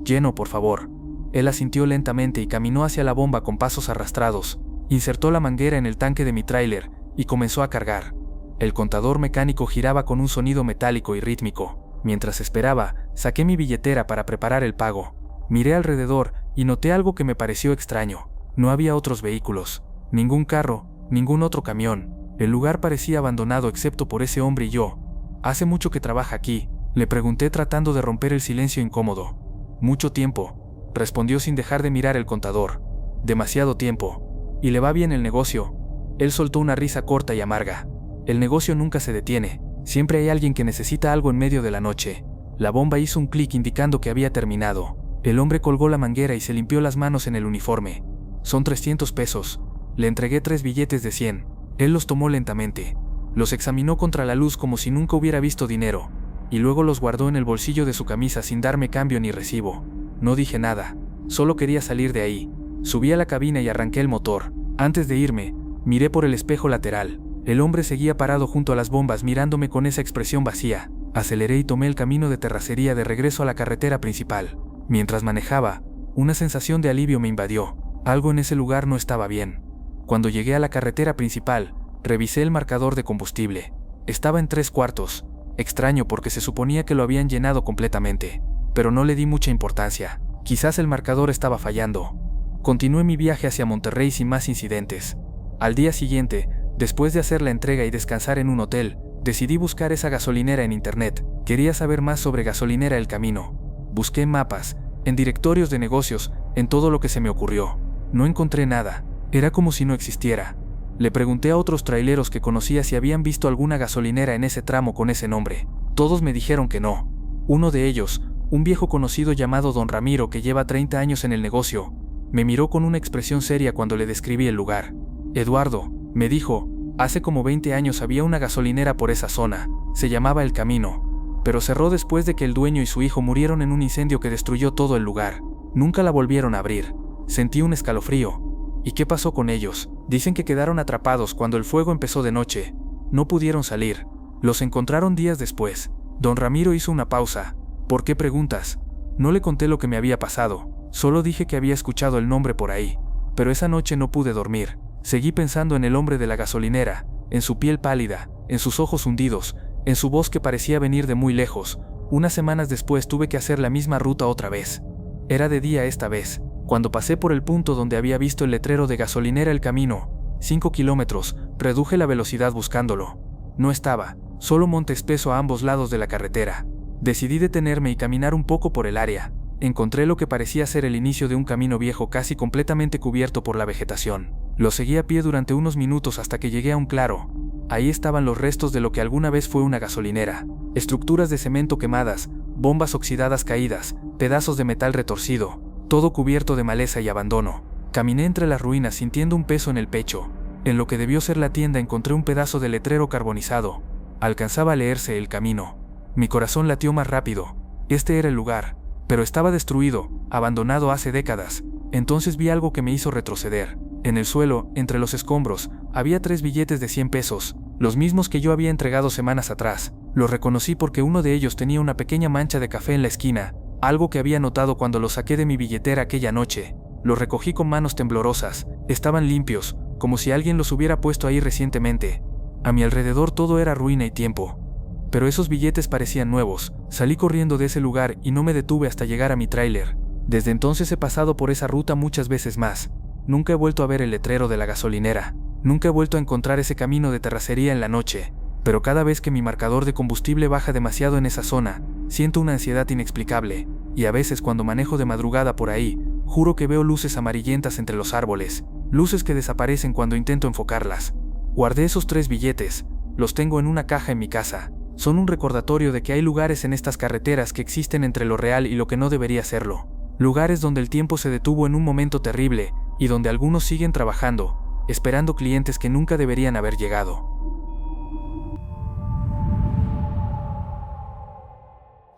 Speaker 1: «Lleno, por favor». Él asintió lentamente y caminó hacia la bomba con pasos arrastrados. Insertó la manguera en el tanque de mi tráiler y comenzó a cargar. El contador mecánico giraba con un sonido metálico y rítmico. Mientras esperaba, saqué mi billetera para preparar el pago. Miré alrededor y noté algo que me pareció extraño. No había otros vehículos, ningún carro, ningún otro camión. El lugar parecía abandonado excepto por ese hombre y yo. «¿Hace mucho que trabaja aquí?», le pregunté tratando de romper el silencio incómodo. «Mucho tiempo», respondió sin dejar de mirar el contador. «Demasiado tiempo». «¿Y le va bien el negocio?». Él soltó una risa corta y amarga. «El negocio nunca se detiene. Siempre hay alguien que necesita algo en medio de la noche». La bomba hizo un clic indicando que había terminado. El hombre colgó la manguera y se limpió las manos en el uniforme. «Son 300 pesos». Le entregué 3 billetes de 100. Él los tomó lentamente. Los examinó contra la luz como si nunca hubiera visto dinero, y luego los guardó en el bolsillo de su camisa sin darme cambio ni recibo. No dije nada. Solo quería salir de ahí. Subí a la cabina y arranqué el motor. Antes de irme, miré por el espejo lateral. El hombre seguía parado junto a las bombas mirándome con esa expresión vacía. Aceleré y tomé el camino de terracería de regreso a la carretera principal. Mientras manejaba, una sensación de alivio me invadió. Algo en ese lugar no estaba bien. Cuando llegué a la carretera principal, revisé el marcador de combustible. Estaba en 3/4. Extraño porque se suponía que lo habían llenado completamente, pero no le di mucha importancia. Quizás el marcador estaba fallando. Continué mi viaje hacia Monterrey sin más incidentes. Al día siguiente, después de hacer la entrega y descansar en un hotel, decidí buscar esa gasolinera en internet. Quería saber más sobre Gasolinera El Camino. Busqué en mapas, en directorios de negocios, en todo lo que se me ocurrió. No encontré nada. Era como si no existiera. Le pregunté a otros traileros que conocía si habían visto alguna gasolinera en ese tramo con ese nombre. Todos me dijeron que no. Uno de ellos, un viejo conocido llamado Don Ramiro que lleva 30 años en el negocio, me miró con una expresión seria cuando le describí el lugar. «Eduardo», me dijo, «hace como 20 años había una gasolinera por esa zona. Se llamaba El Camino. Pero cerró después de que el dueño y su hijo murieron en un incendio que destruyó todo el lugar. Nunca la volvieron a abrir. Sentí un escalofrío. ¿Y qué pasó con ellos? Dicen que quedaron atrapados cuando el fuego empezó de noche. No pudieron salir. Los encontraron días después. Don Ramiro hizo una pausa. ¿Por qué preguntas? No le conté lo que me había pasado. Solo dije que había escuchado el nombre por ahí. Pero esa noche no pude dormir. Seguí pensando en el hombre de la gasolinera, en su piel pálida, en sus ojos hundidos, en su voz que parecía venir de muy lejos. Unas semanas después tuve que hacer la misma ruta otra vez. Era de día esta vez. Cuando pasé por el punto donde había visto el letrero de gasolinera El Camino, 5 kilómetros, reduje la velocidad buscándolo. No estaba, solo monte espeso a ambos lados de la carretera. Decidí detenerme y caminar un poco por el área. Encontré lo que parecía ser el inicio de un camino viejo casi completamente cubierto por la vegetación. Lo seguí a pie durante unos minutos hasta que llegué a un claro. Ahí estaban los restos de lo que alguna vez fue una gasolinera. Estructuras de cemento quemadas, bombas oxidadas caídas, pedazos de metal retorcido, todo cubierto de maleza y abandono. Caminé entre las ruinas sintiendo un peso en el pecho. En lo que debió ser la tienda encontré un pedazo de letrero carbonizado. Alcanzaba a leerse El Camino. Mi corazón latió más rápido. Este era el lugar, pero estaba destruido, abandonado hace décadas. Entonces vi algo que me hizo retroceder. En el suelo, entre los escombros, había 3 billetes de 100 pesos, los mismos que yo había entregado semanas atrás. Los reconocí porque uno de ellos tenía una pequeña mancha de café en la esquina, algo que había notado cuando los saqué de mi billetera aquella noche. Los recogí con manos temblorosas. Estaban limpios, como si alguien los hubiera puesto ahí recientemente. A mi alrededor todo era ruina y tiempo. Pero esos billetes parecían nuevos. Salí corriendo de ese lugar y no me detuve hasta llegar a mi tráiler. Desde entonces he pasado por esa ruta muchas veces más. Nunca he vuelto a ver el letrero de la gasolinera. Nunca he vuelto a encontrar ese camino de terracería en la noche. Pero cada vez que mi marcador de combustible baja demasiado en esa zona, siento una ansiedad inexplicable. Y a veces cuando manejo de madrugada por ahí, juro que veo luces amarillentas entre los árboles. Luces que desaparecen cuando intento enfocarlas. Guardé esos 3 billetes. Los tengo en una caja en mi casa. Son un recordatorio de que hay lugares en estas carreteras que existen entre lo real y lo que no debería serlo. Lugares donde el tiempo se detuvo en un momento terrible y donde algunos siguen trabajando, esperando clientes que nunca deberían haber llegado.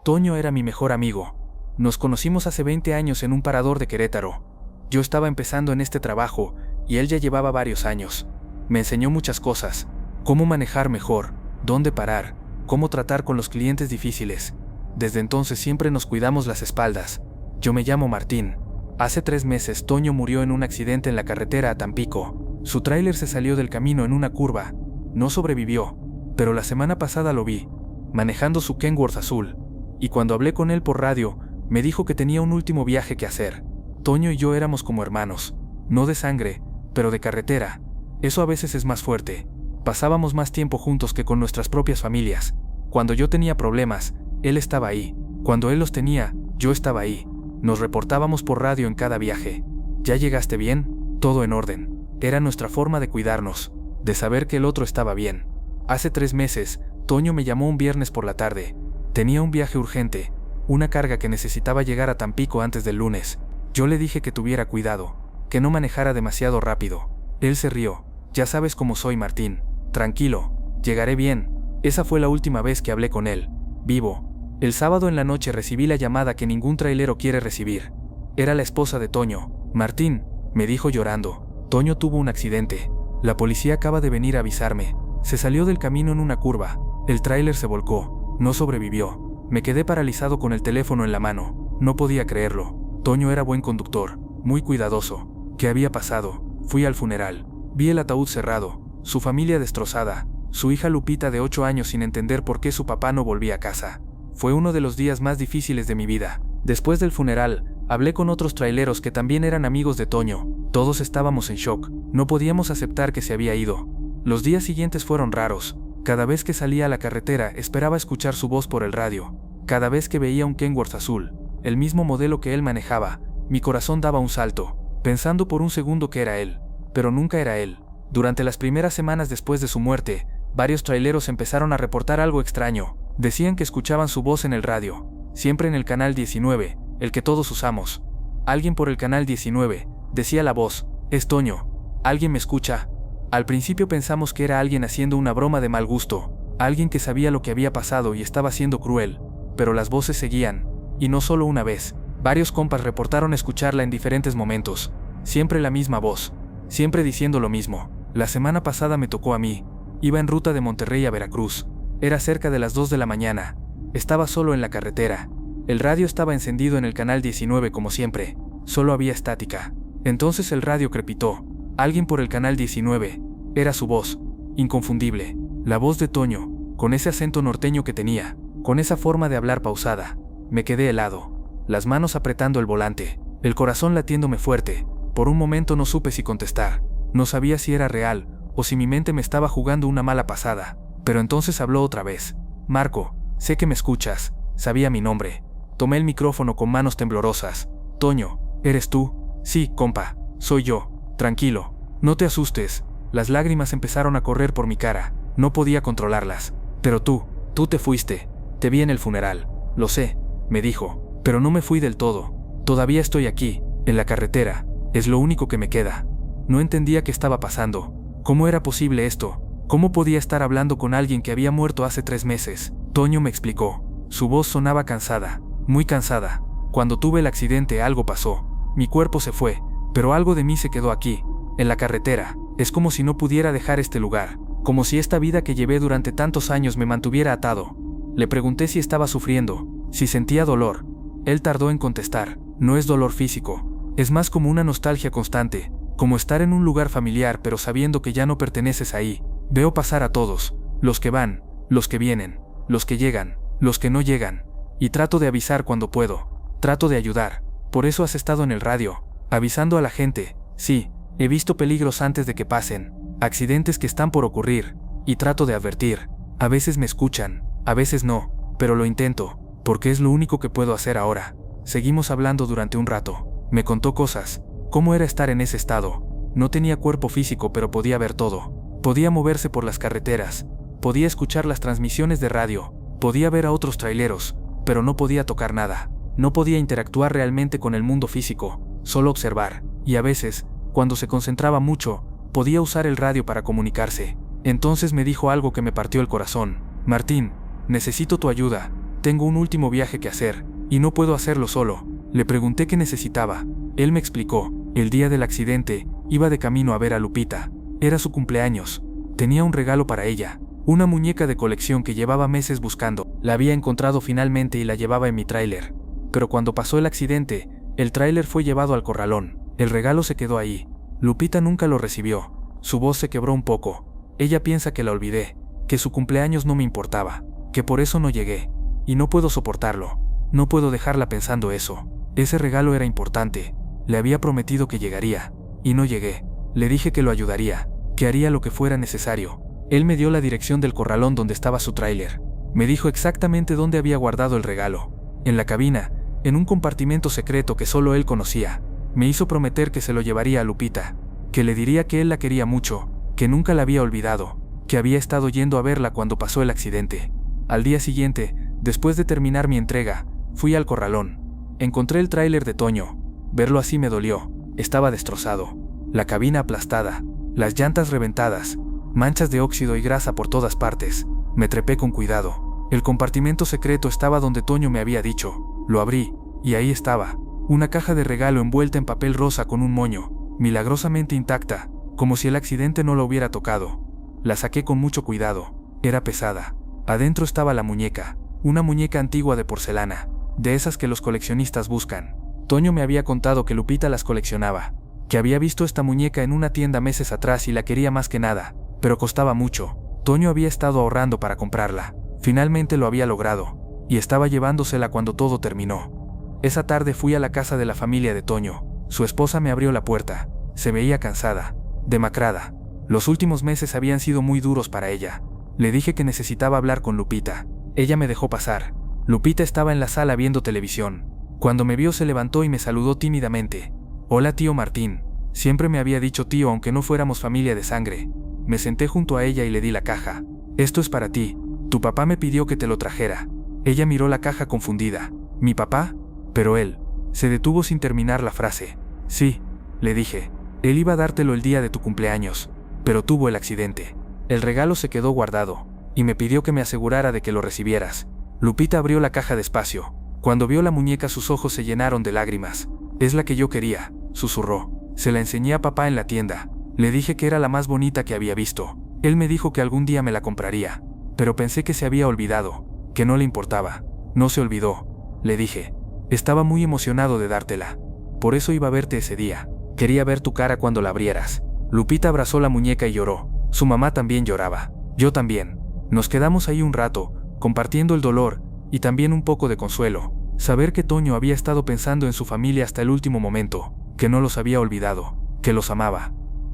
Speaker 1: Toño era mi mejor amigo. Nos conocimos hace 20 años en un parador de Querétaro. Yo estaba empezando en este trabajo y él ya llevaba varios años. Me enseñó muchas cosas: cómo manejar mejor, dónde parar, cómo tratar con los clientes difíciles. Desde entonces siempre nos cuidamos las espaldas. Yo me llamo Martín. Hace 3 meses Toño murió en un accidente en la carretera a Tampico. Su tráiler se salió del camino en una curva. No sobrevivió, pero la semana pasada lo vi, manejando su Kenworth azul. Y cuando hablé con él por radio, me dijo que tenía un último viaje que hacer. Toño y yo éramos como hermanos. No de sangre, pero de carretera. Eso a veces es más fuerte. Pasábamos más tiempo juntos que con nuestras propias familias. Cuando yo tenía problemas, él estaba ahí. Cuando él los tenía, yo estaba ahí. Nos reportábamos por radio en cada viaje. ¿Ya llegaste bien? Todo en orden. Era nuestra forma de cuidarnos, de saber que el otro estaba bien. Hace 3 meses, Toño me llamó un viernes por la tarde. Tenía un viaje urgente, una carga que necesitaba llegar a Tampico antes del lunes. Yo le dije que tuviera cuidado, que no manejara demasiado rápido. Él se rió. Ya sabes cómo soy, Martín. Tranquilo, llegaré bien. Esa fue la última vez que hablé con él. Vivo. El sábado en la noche recibí la llamada que ningún trailero quiere recibir. Era la esposa de Toño. Martín, me dijo llorando, Toño tuvo un accidente. La policía acaba de venir a avisarme. Se salió del camino en una curva. El tráiler se volcó. No sobrevivió. Me quedé paralizado con el teléfono en la mano. No podía creerlo. Toño era buen conductor, muy cuidadoso. ¿Qué había pasado? Fui al funeral. Vi el ataúd cerrado, su familia destrozada, su hija Lupita de 8 años sin entender por qué su papá no volvía a casa. Fue uno de los días más difíciles de mi vida. Después del funeral, hablé con otros traileros que también eran amigos de Toño. Todos estábamos en shock. No podíamos aceptar que se había ido. Los días siguientes fueron raros. Cada vez que salía a la carretera esperaba escuchar su voz por el radio. Cada vez que veía un Kenworth azul, el mismo modelo que él manejaba, mi corazón daba un salto, pensando por un segundo que era él. Pero nunca era él. Durante las primeras semanas después de su muerte, varios traileros empezaron a reportar algo extraño. Decían que escuchaban su voz en el radio, siempre en el canal 19, el que todos usamos. Alguien por el canal 19, decía la voz, es Toño. ¿Alguien me escucha? Al principio pensamos que era alguien haciendo una broma de mal gusto, alguien que sabía lo que había pasado y estaba siendo cruel, pero las voces seguían, y no solo una vez. Varios compas reportaron escucharla en diferentes momentos. Siempre la misma voz. Siempre diciendo lo mismo. La semana pasada me tocó a mí. Iba en ruta de Monterrey a Veracruz. Era cerca de las 2 de la mañana. Estaba solo en la carretera. El radio estaba encendido en el canal 19 como siempre. Solo había estática. Entonces el radio crepitó. Alguien por el canal 19. Era su voz. Inconfundible. La voz de Toño, con ese acento norteño que tenía, con esa forma de hablar pausada. Me quedé helado. Las manos apretando el volante. El corazón latiéndome fuerte. Por un momento no supe si contestar. No sabía si era real o si mi mente me estaba jugando una mala pasada. Pero entonces habló otra vez. Marco, sé que me escuchas. Sabía mi nombre. Tomé el micrófono con manos temblorosas. Toño, ¿eres tú? Sí, compa, soy yo. Tranquilo, no te asustes. Las lágrimas empezaron a correr por mi cara. No podía controlarlas. Pero tú te fuiste. Te vi en el funeral. Lo sé, me dijo. Pero no me fui del todo. Todavía estoy aquí, en la carretera. Es lo único que me queda. No entendía qué estaba pasando. ¿Cómo era posible esto? ¿Cómo podía estar hablando con alguien que había muerto hace 3 meses? Toño me explicó. Su voz sonaba cansada, muy cansada. Cuando tuve el accidente algo pasó. Mi cuerpo se fue, pero algo de mí se quedó aquí, en la carretera. Es como si no pudiera dejar este lugar, como si esta vida que llevé durante tantos años me mantuviera atado. Le pregunté si estaba sufriendo, si sentía dolor. Él tardó en contestar. No es dolor físico, es más como una nostalgia constante, como estar en un lugar familiar pero sabiendo que ya no perteneces ahí. Veo pasar a todos, los que van, los que vienen, los que llegan, los que no llegan, y trato de avisar cuando puedo, trato de ayudar. Por eso has estado en el radio, avisando a la gente. Sí, he visto peligros antes de que pasen, accidentes que están por ocurrir, y trato de advertir. A veces me escuchan, a veces no, pero lo intento, porque es lo único que puedo hacer ahora. Seguimos hablando durante un rato. Me contó cosas, cómo era estar en ese estado. No tenía cuerpo físico pero podía ver todo. Podía moverse por las carreteras, podía escuchar las transmisiones de radio, podía ver a otros traileros, pero no podía tocar nada. No podía interactuar realmente con el mundo físico, solo observar, y a veces, cuando se concentraba mucho, podía usar el radio para comunicarse. Entonces me dijo algo que me partió el corazón. Martín, necesito tu ayuda, tengo un último viaje que hacer, y no puedo hacerlo solo. Le pregunté qué necesitaba. Él me explicó. El día del accidente, iba de camino a ver a Lupita. Era su cumpleaños. Tenía un regalo para ella. Una muñeca de colección que llevaba meses buscando. La había encontrado finalmente y la llevaba en mi tráiler. Pero cuando pasó el accidente, el tráiler fue llevado al corralón. El regalo se quedó ahí. Lupita nunca lo recibió. Su voz se quebró un poco. Ella piensa que la olvidé, que su cumpleaños no me importaba, que por eso no llegué. Y no puedo soportarlo. No puedo dejarla pensando eso. Ese regalo era importante. Le había prometido que llegaría. Y no llegué. Le dije que lo ayudaría, que haría lo que fuera necesario. Él me dio la dirección del corralón donde estaba su tráiler. Me dijo exactamente dónde había guardado el regalo. En la cabina, en un compartimento secreto que solo él conocía. Me hizo prometer que se lo llevaría a Lupita, que le diría que él la quería mucho, que nunca la había olvidado, que había estado yendo a verla cuando pasó el accidente. Al día siguiente, después de terminar mi entrega, fui al corralón. Encontré el tráiler de Toño. Verlo así me dolió. Estaba destrozado. La cabina aplastada, las llantas reventadas, manchas de óxido y grasa por todas partes. Me trepé con cuidado. El compartimento secreto estaba donde Toño me había dicho. Lo abrí, y ahí estaba. Una caja de regalo envuelta en papel rosa con un moño, milagrosamente intacta, como si el accidente no la hubiera tocado. La saqué con mucho cuidado. Era pesada. Adentro estaba la muñeca, una muñeca antigua de porcelana, de esas que los coleccionistas buscan. Toño me había contado que Lupita las coleccionaba, que había visto esta muñeca en una tienda meses atrás y la quería más que nada, pero costaba mucho. Toño había estado ahorrando para comprarla. Finalmente lo había logrado, y estaba llevándosela cuando todo terminó. Esa tarde fui a la casa de la familia de Toño. Su esposa me abrió la puerta. Se veía cansada, demacrada. Los últimos meses habían sido muy duros para ella. Le dije que necesitaba hablar con Lupita. Ella me dejó pasar. Lupita estaba en la sala viendo televisión. Cuando me vio se levantó y me saludó tímidamente. Hola tío Martín. Siempre me había dicho tío aunque no fuéramos familia de sangre. Me senté junto a ella y le di la caja. Esto es para ti. Tu papá me pidió que te lo trajera. Ella miró la caja confundida. ¿Mi papá? Pero él. Se detuvo sin terminar la frase. Sí, le dije. Él iba a dártelo el día de tu cumpleaños, pero tuvo el accidente. El regalo se quedó guardado, y me pidió que me asegurara de que lo recibieras. Lupita abrió la caja despacio. Cuando vio la muñeca sus ojos se llenaron de lágrimas. Es la que yo quería, susurró. Se la enseñé a papá en la tienda. Le dije que era la más bonita que había visto. Él me dijo que algún día me la compraría, pero pensé que se había olvidado, que no le importaba. No se olvidó, le dije. Estaba muy emocionado de dártela. Por eso iba a verte ese día. Quería ver tu cara cuando la abrieras. Lupita abrazó la muñeca y lloró. Su mamá también lloraba. Yo también. Nos quedamos ahí un rato, compartiendo el dolor y también un poco de consuelo. Saber que Toño había estado pensando en su familia hasta el último momento, que no los había olvidado, que los amaba.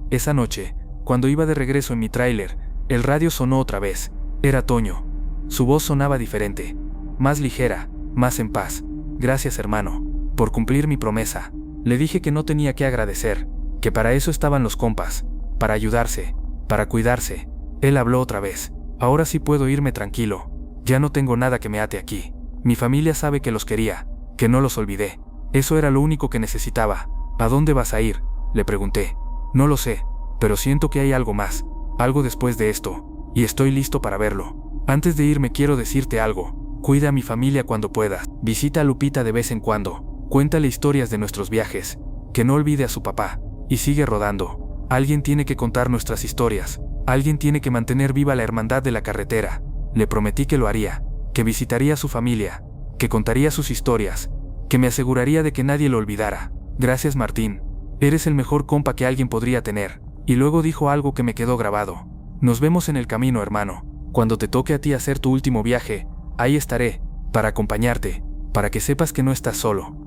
Speaker 1: Esa noche, cuando iba de regreso en mi tráiler, el radio sonó otra vez. Era Toño. Su voz sonaba diferente, más ligera, más en paz. Gracias, hermano, por cumplir mi promesa. Le dije que no tenía que agradecer, que para eso estaban los compas, para ayudarse, para cuidarse. Él habló otra vez. Ahora sí puedo irme tranquilo. Ya no tengo nada que me ate aquí. Mi familia sabe que los quería, que no los olvidé. Eso era lo único que necesitaba. ¿A dónde vas a ir?, le pregunté. No lo sé, pero siento que hay algo más, algo después de esto, y estoy listo para verlo. Antes de irme quiero decirte algo. Cuida a mi familia cuando puedas. Visita a Lupita de vez en cuando. Cuéntale historias de nuestros viajes. Que no olvide a su papá. Y sigue rodando. Alguien tiene que contar nuestras historias. Alguien tiene que mantener viva la hermandad de la carretera. Le prometí que lo haría, que visitaría a su familia, que contaría sus historias, que me aseguraría de que nadie lo olvidara. Gracias, Martín. Eres el mejor compa que alguien podría tener. Y luego dijo algo que me quedó grabado. Nos vemos en el camino, hermano. Cuando te toque a ti hacer tu último viaje, ahí estaré, para acompañarte, para que sepas que no estás solo.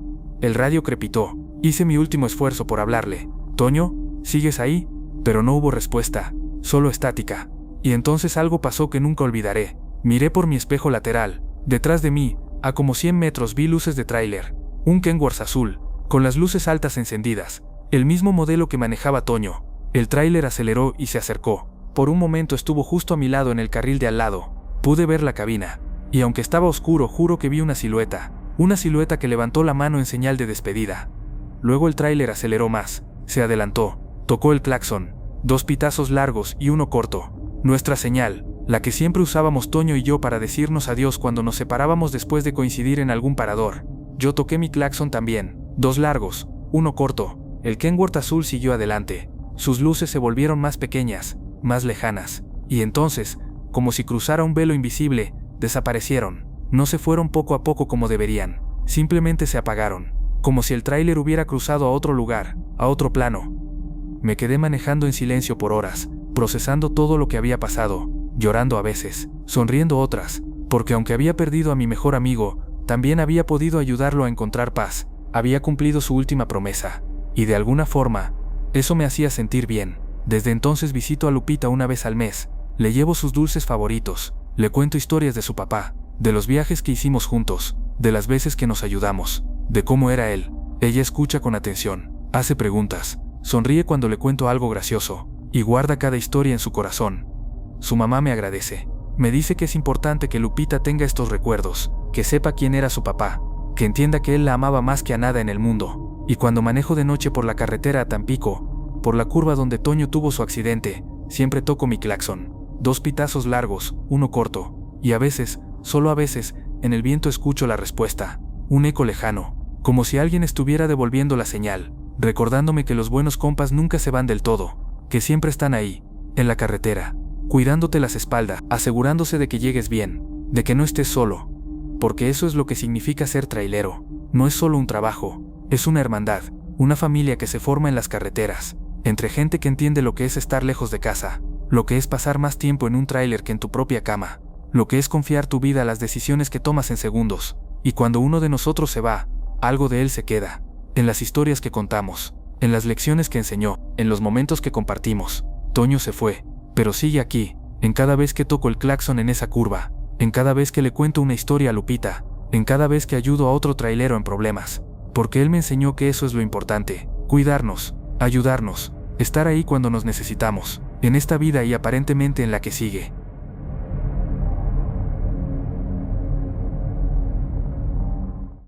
Speaker 1: El radio crepitó. Hice mi último esfuerzo por hablarle. Toño, ¿sigues ahí? Pero no hubo respuesta, solo estática. Y entonces algo pasó que nunca olvidaré. Miré por mi espejo lateral. Detrás de mí, a como 100 metros, vi luces de tráiler. Un Kenworth azul, con las luces altas encendidas. El mismo modelo que manejaba Toño. El tráiler aceleró y se acercó. Por un momento estuvo justo a mi lado en el carril de al lado. Pude ver la cabina. Y aunque estaba oscuro, juro que vi una silueta. Una silueta que levantó la mano en señal de despedida. Luego el tráiler aceleró más. Se adelantó. Tocó el claxon. 2 pitazos largos y uno corto. Nuestra señal, la que siempre usábamos Toño y yo para decirnos adiós cuando nos separábamos después de coincidir en algún parador. Yo toqué mi claxon también. 2 largos, uno corto. El Kenworth azul siguió adelante. Sus luces se volvieron más pequeñas, más lejanas. Y entonces, como si cruzara un velo invisible, desaparecieron. No se fueron poco a poco como deberían. Simplemente se apagaron. Como si el tráiler hubiera cruzado a otro lugar, a otro plano. Me quedé manejando en silencio por horas, procesando todo lo que había pasado, llorando a veces, sonriendo otras, porque aunque había perdido a mi mejor amigo, también había podido ayudarlo a encontrar paz. Había cumplido su última promesa. Y de alguna forma, eso me hacía sentir bien. Desde entonces visito a Lupita una vez al mes. Le llevo sus dulces favoritos. Le cuento historias de su papá, de los viajes que hicimos juntos, de las veces que nos ayudamos, de cómo era él. Ella escucha con atención, hace preguntas, sonríe cuando le cuento algo gracioso, y guarda cada historia en su corazón. Su mamá me agradece. Me dice que es importante que Lupita tenga estos recuerdos, que sepa quién era su papá, que entienda que él la amaba más que a nada en el mundo. Y cuando manejo de noche por la carretera a Tampico, por la curva donde Toño tuvo su accidente, siempre toco mi claxon. 2 pitazos largos, uno corto, y a veces, solo a veces, en el viento escucho la respuesta, un eco lejano, como si alguien estuviera devolviendo la señal, recordándome que los buenos compas nunca se van del todo, que siempre están ahí, en la carretera, cuidándote las espaldas, asegurándose de que llegues bien, de que no estés solo, porque eso es lo que significa ser trailero. No es solo un trabajo, es una hermandad, una familia que se forma en las carreteras, entre gente que entiende lo que es estar lejos de casa, lo que es pasar más tiempo en un tráiler que en tu propia cama, lo que es confiar tu vida a las decisiones que tomas en segundos, y cuando uno de nosotros se va, algo de él se queda, en las historias que contamos, en las lecciones que enseñó, en los momentos que compartimos. Toño se fue, pero sigue aquí, en cada vez que toco el claxon en esa curva, en cada vez que le cuento una historia a Lupita, en cada vez que ayudo a otro trailero en problemas, porque él me enseñó que eso es lo importante, cuidarnos, ayudarnos, estar ahí cuando nos necesitamos, en esta vida y aparentemente en la que sigue.